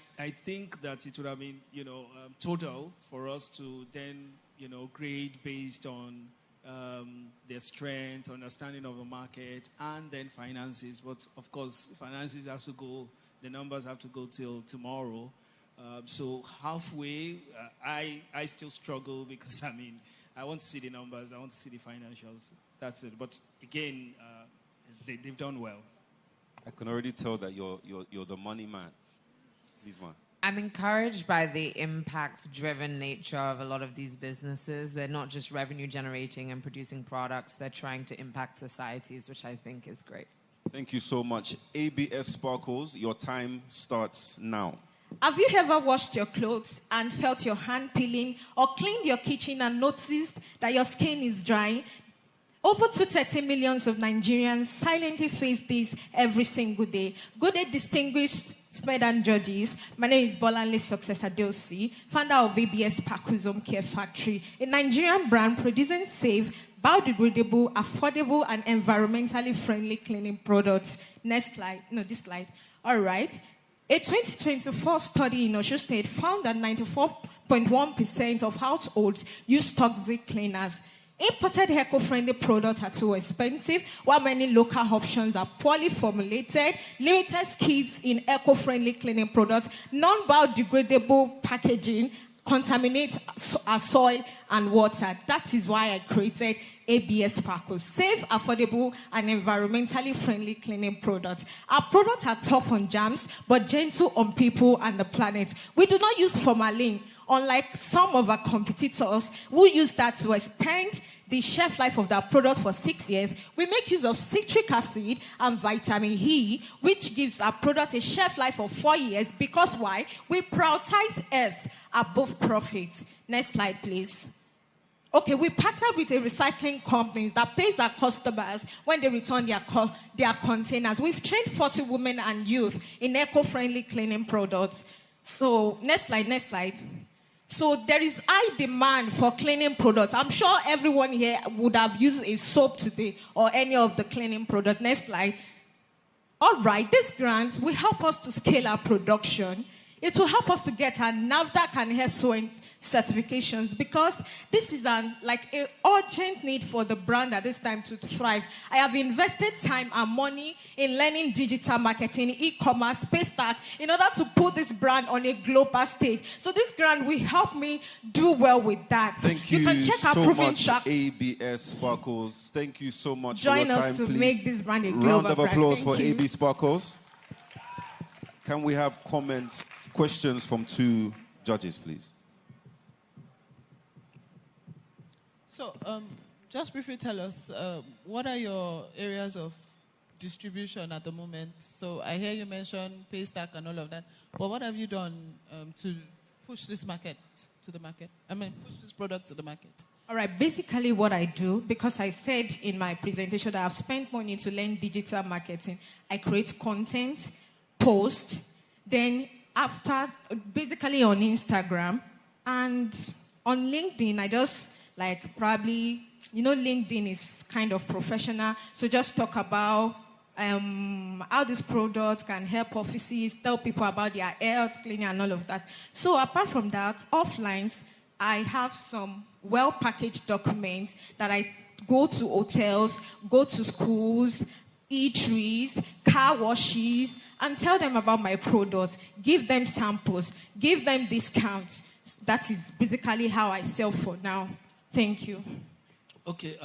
think that it would have been, total for us to then, grade based on their strength, understanding of the market, and then finances. But of course, finances has to go, the numbers have to go till tomorrow. So halfway, I still struggle because, I want to see the numbers, I want to see the financials. That's it. But again, they've done well. I can already tell that you're the money man. Please, man. I'm encouraged by the impact-driven nature of a lot of these businesses. They're not just revenue generating and producing products. They're trying to impact societies, which I think is great. Thank you so much. ABS Sparkles, your time starts now. Have you ever washed your clothes and felt your hand peeling, or cleaned your kitchen and noticed that your skin is dry? Over 230 million of Nigerians silently face this every single day. Good day, distinguished SMEDAN judges. My name is Bolanle Success Adeosi, founder of ABS Sparkles Home Care Factory, a Nigerian brand producing safe, biodegradable, affordable, and environmentally friendly cleaning products. Next slide. No, this slide. All right. A 2024 study in Osho State found that 94.1% of households use toxic cleaners. Imported eco-friendly products are too expensive, while many local options are poorly formulated, limited skills in eco-friendly cleaning products, non-biodegradable packaging, contaminate our soil and water. That is why I created ABS Sparkles, safe, affordable, and environmentally friendly cleaning products. Our products are tough on germs, but gentle on people and the planet. We do not use formalin, unlike some of our competitors who use that to extend the shelf life of their product for 6 years. We make use of citric acid and vitamin E, which gives our product a shelf life of 4 years. Because why? We prioritize health above profit. Next slide, please. Okay, we partnered with a recycling company that pays their customers when they return their containers. We've trained 40 women and youth in eco-friendly cleaning products. So, next slide. So there is high demand for cleaning products. I'm sure everyone here would have used a soap today or any of the cleaning products. Next slide. All right, this grant will help us to scale our production. It will help us to get our NAFDAC and HSO certifications, because this is an urgent need for the brand at this time to thrive. I have invested time and money in learning digital marketing, e-commerce, Paystack, in order to put this brand on a global stage. So this grant will help me do well with that. Thank you can check so our proven much, track. ABS Sparkles. Thank you so much Join for your us time, to please. make this brand a global Round of brand. applause Thank for you. AB Sparkles. Can we have comments, questions from two judges, please? So, just briefly tell us, what are your areas of distribution at the moment? So, I hear you mention Paystack and all of that, but what have you done to push this market to the market? Push this product to the market? All right, basically what I do, because I said in my presentation that I've spent money to learn digital marketing, I create content, post, then after, basically on Instagram, and on LinkedIn, I just probably, LinkedIn is kind of professional. So just talk about how these products can help offices, tell people about their health, cleaning, and all of that. So apart from that, offlines, I have some well-packaged documents that I go to hotels, go to schools, eateries, car washes, and tell them about my products. Give them samples. Give them discounts. That is basically how I sell for now. Thank you. Okay.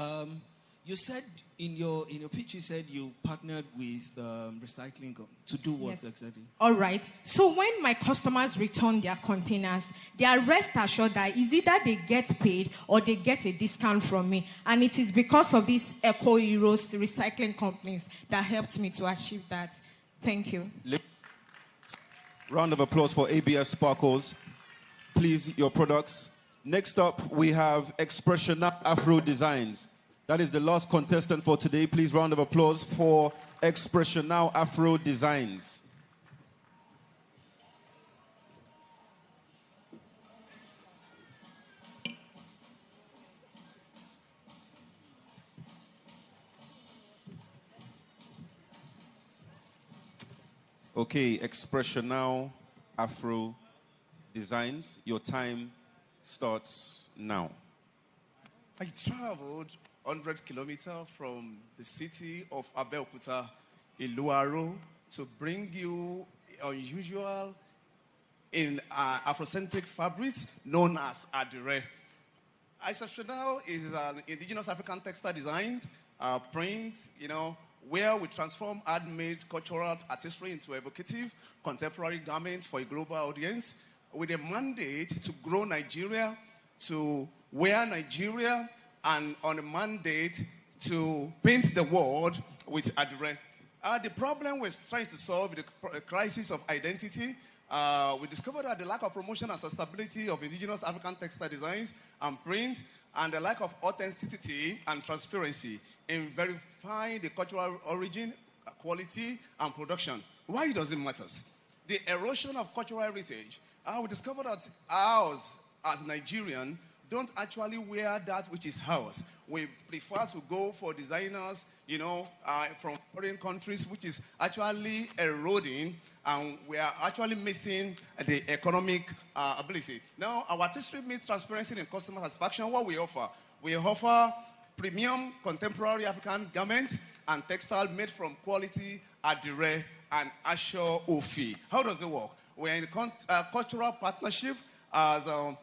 You said in your pitch, you said you partnered with recycling to do what exactly? All right. So when my customers return their containers, they are rest assured that it's either they get paid or they get a discount from me. And it is because of these Eco Heroes recycling companies that helped me to achieve that. Thank you. Round of applause for ABS Sparkles. Please, your products. Next up, we have Expressional Afro Designs. That is the last contestant for today. Please, round of applause for Expressional Afro Designs. Okay, Expressional Afro Designs. Your time starts now. I traveled 100 kilometers from the city of Abeokuta, Iluaro, to bring you unusual in Afrocentric fabrics known as Adire. Exceptional is an indigenous African textile designs, print, where we transform handmade cultural artistry into evocative contemporary garments for a global audience with a mandate to grow Nigeria, to wear Nigeria, and on a mandate to paint the world with Adire. The problem we're trying to solve, the crisis of identity, we discovered that the lack of promotion and sustainability of indigenous African textile designs and print, and the lack of authenticity and transparency in verifying the cultural origin, quality, and production. Why does it matter? The erosion of cultural heritage, we discovered that ours, as Nigerian, don't actually wear that which is ours. We prefer to go for designers, from foreign countries, which is actually eroding, and we are actually missing the economic ability. Now, our artistry means transparency and customer satisfaction. What we offer? We offer premium contemporary African garments and textile made from quality Adire and Asho Ofi. How does it work? We're in a cultural partnership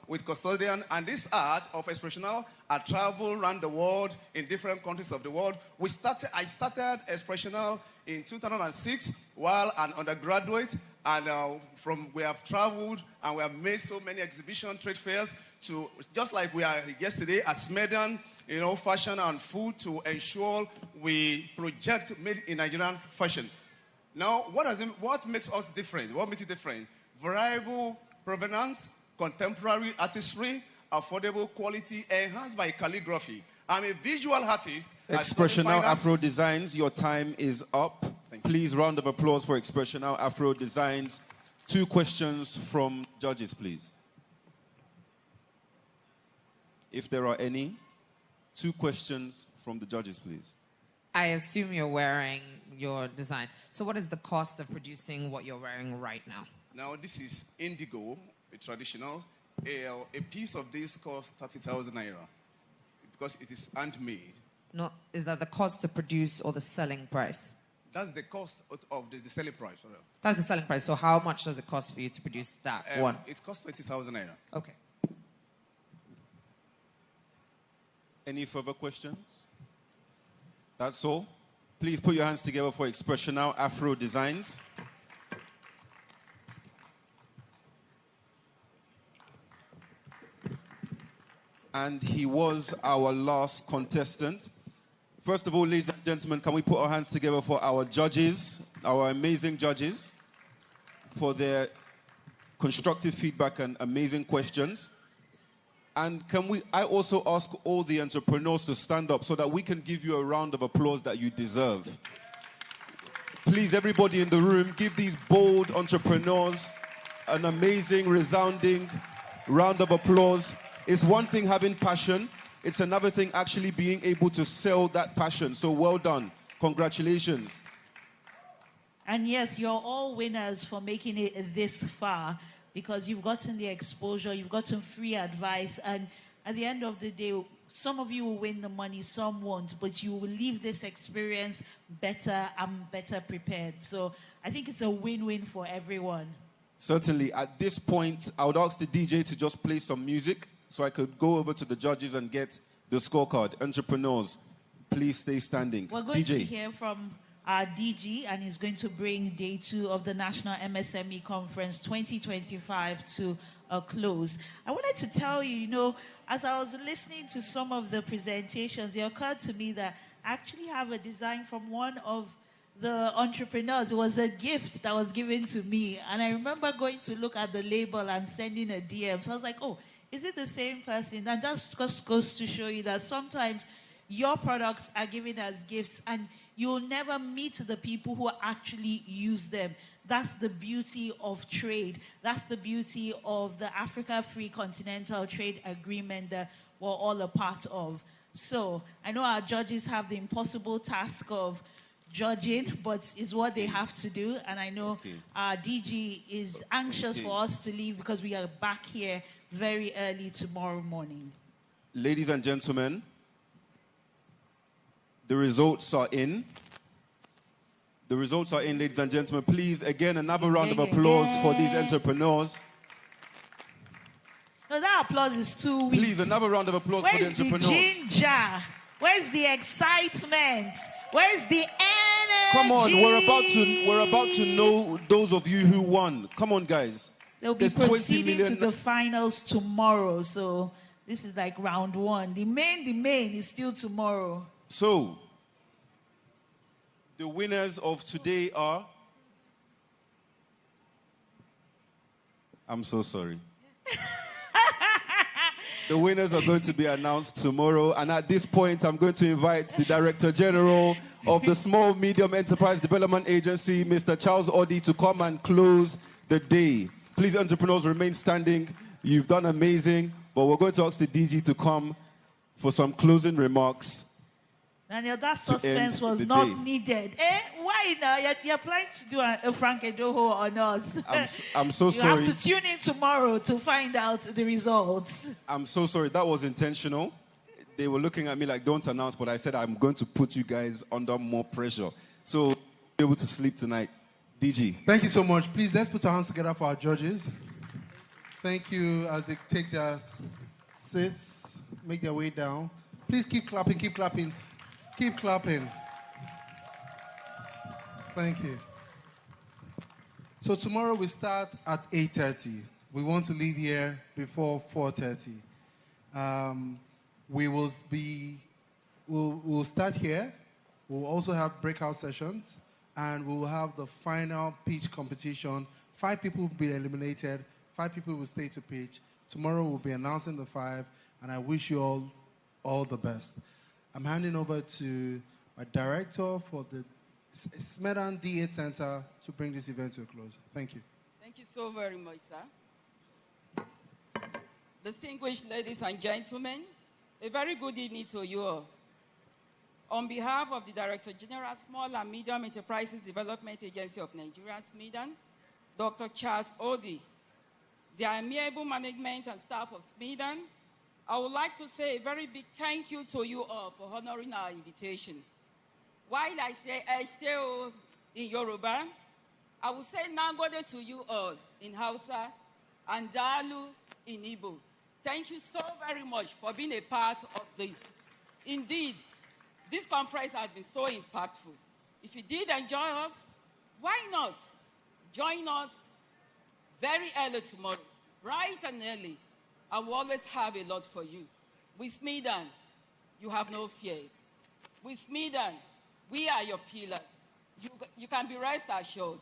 with custodian, and this art of Expressional, I travel around the world in different countries of the world. I started Expressional in 2006 while an undergraduate, and we have traveled and we have made so many exhibition trade fairs to, just like we are yesterday at SMEDAN, fashion and food, to ensure we project made in Nigerian fashion. Now, what makes us different? What makes it different? Variable provenance, contemporary artistry, affordable quality, enhanced by calligraphy. I'm a visual artist. Expressional Afro Designs, your time is up. Please, round of applause for Expressional Afro Designs. 2 questions from judges, please. If there are any, 2 questions from the judges, please. I assume you're wearing your design. So what is the cost of producing what you're wearing right now? Now, this is indigo, a traditional. A piece of this costs 30,000 naira because it is handmade. No, is that the cost to produce or the selling price? That's the cost of the selling price. Sorry. That's the selling price. So how much does it cost for you to produce that one? It costs 20,000 naira. Okay. Any further questions? That's all. Please put your hands together for Expressional Afro Designs. And he was our last contestant. First of all, ladies and gentlemen, can we put our hands together for our judges, our amazing judges, for their constructive feedback and amazing questions. And I also ask all the entrepreneurs to stand up so that we can give you a round of applause that you deserve. Please, everybody in the room, give these bold entrepreneurs an amazing, resounding round of applause. It's one thing having passion. It's another thing actually being able to sell that passion. So well done. Congratulations. And yes, you're all winners for making it this far, because you've gotten the exposure, you've gotten free advice, and at the end of the day, some of you will win the money, some won't, but you will leave this experience better and better prepared. So I think it's a win-win for everyone. Certainly. At this point, I would ask the DJ to just play some music so I could go over to the judges and get the scorecard. Entrepreneurs, please stay standing. We're going DJ. to hear from our DG, and he's going to bring day 2 of the National MSME Conference 2025 to a close. I wanted to tell you, you know, as I was listening to some of the presentations, it occurred to me that I actually have a design from one of the entrepreneurs. It was a gift that was given to me, and I remember going to look at the label and sending a DM. So I was like, oh, is it the same person? And that just goes to show you that sometimes your products are given as gifts, and you'll never meet the people who actually use them. That's the beauty of trade. That's the beauty of the Africa Free Continental Trade Agreement that we're all a part of. So I know our judges have the impossible task of judging, but it's what they have to do. And I know our DG is anxious for us to leave because we are back here very early tomorrow morning. Ladies and gentlemen, the results are in. The results are in, ladies and gentlemen. Please, again, another round of applause for these entrepreneurs. No, that applause is too weak. Please, another round of applause for the entrepreneurs. Where's the ginger? Where's the excitement? Where's the energy? Come on, we're about to know those of you who won. Come on, guys. They'll be proceeding to the finals tomorrow. So this is like round 1. The main is still tomorrow. So, the winners of today are... I'm so sorry. The winners are going to be announced tomorrow. And at this point, I'm going to invite the Director General of the Small Medium Enterprise Development Agency, Mr. Charles Oddy, to come and close the day. Please, entrepreneurs, remain standing. You've done amazing. But we're going to ask the DG to come for some closing remarks. Daniel, that suspense was not needed. Why now? You're planning to do a Frank Edoho on us. I'm so sorry. You have to tune in tomorrow to find out the results. I'm so sorry. That was intentional. They were looking at me like, don't announce, but I said I'm going to put you guys under more pressure. So, be able to sleep tonight. DG. Thank you so much. Please, let's put our hands together for our judges. Thank you as they take their seats, make their way down. Please keep clapping, keep clapping. Keep clapping. Thank you. So tomorrow we start at 8:30. We want to leave here before 4:30. We'll start here. We'll also have breakout sessions, and we'll have the final pitch competition. 5 people will be eliminated. 5 people will stay to pitch. Tomorrow we'll be announcing the 5, and I wish you all the best. I'm handing over to my director for the SMEDAN D8 Center to bring this event to a close. Thank you. Thank you so very much, sir. Distinguished ladies and gentlemen, a very good evening to you all. On behalf of the Director General, Small and Medium Enterprises Development Agency of Nigeria, SMEDAN, Dr. Charles Oddy, the amiable management and staff of SMEDAN, I would like to say a very big thank you to you all for honoring our invitation. While I say Esheo in Yoruba, I will say Nangode to you all in Hausa and Dalu in Igbo. Thank you so very much for being a part of this. Indeed, this conference has been so impactful. If you did enjoy us, why not join us very early tomorrow, bright and early. I will always have a lot for you. With SMEDAN, you have no fears. With SMEDAN, we are your pillars. You can be rest assured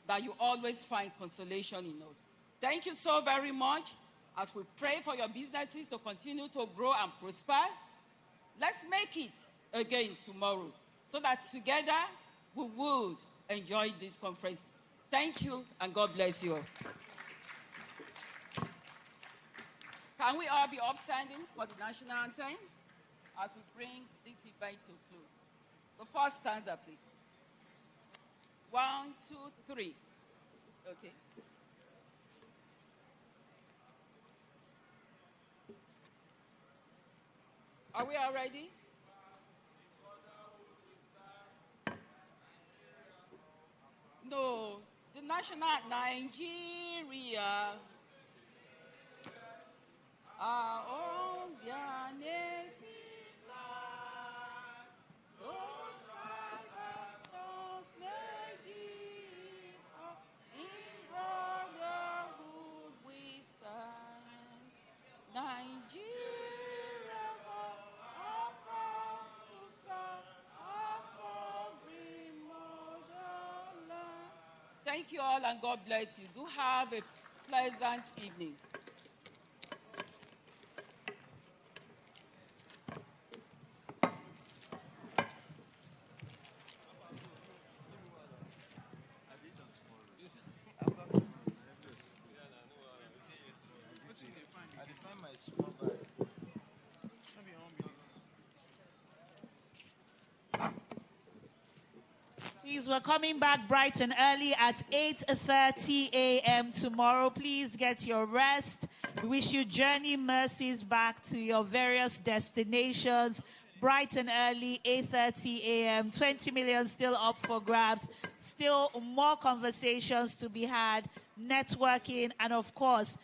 that you always find consolation in us. Thank you so very much. As we pray for your businesses to continue to grow and prosper, let's make it again tomorrow so that together we would enjoy this conference. Thank you, and God bless you all. Can we all be upstanding for the national anthem as we bring this event to close? The first stanza, please. 1, 2, 3. Okay. Are we all ready? No, the national Nigeria are on their native land. Don't rise and don't in brotherhood we stand. Nigerians are proud to serve our sovereign motherland. Thank you all and God bless you. Do have a pleasant evening. Please, we're coming back bright and early at 8:30 a.m. tomorrow. Please get your rest. We wish you journey mercies back to your various destinations. Bright and early, 8:30 a.m. 20 million still up for grabs. Still more conversations to be had, networking, and of course,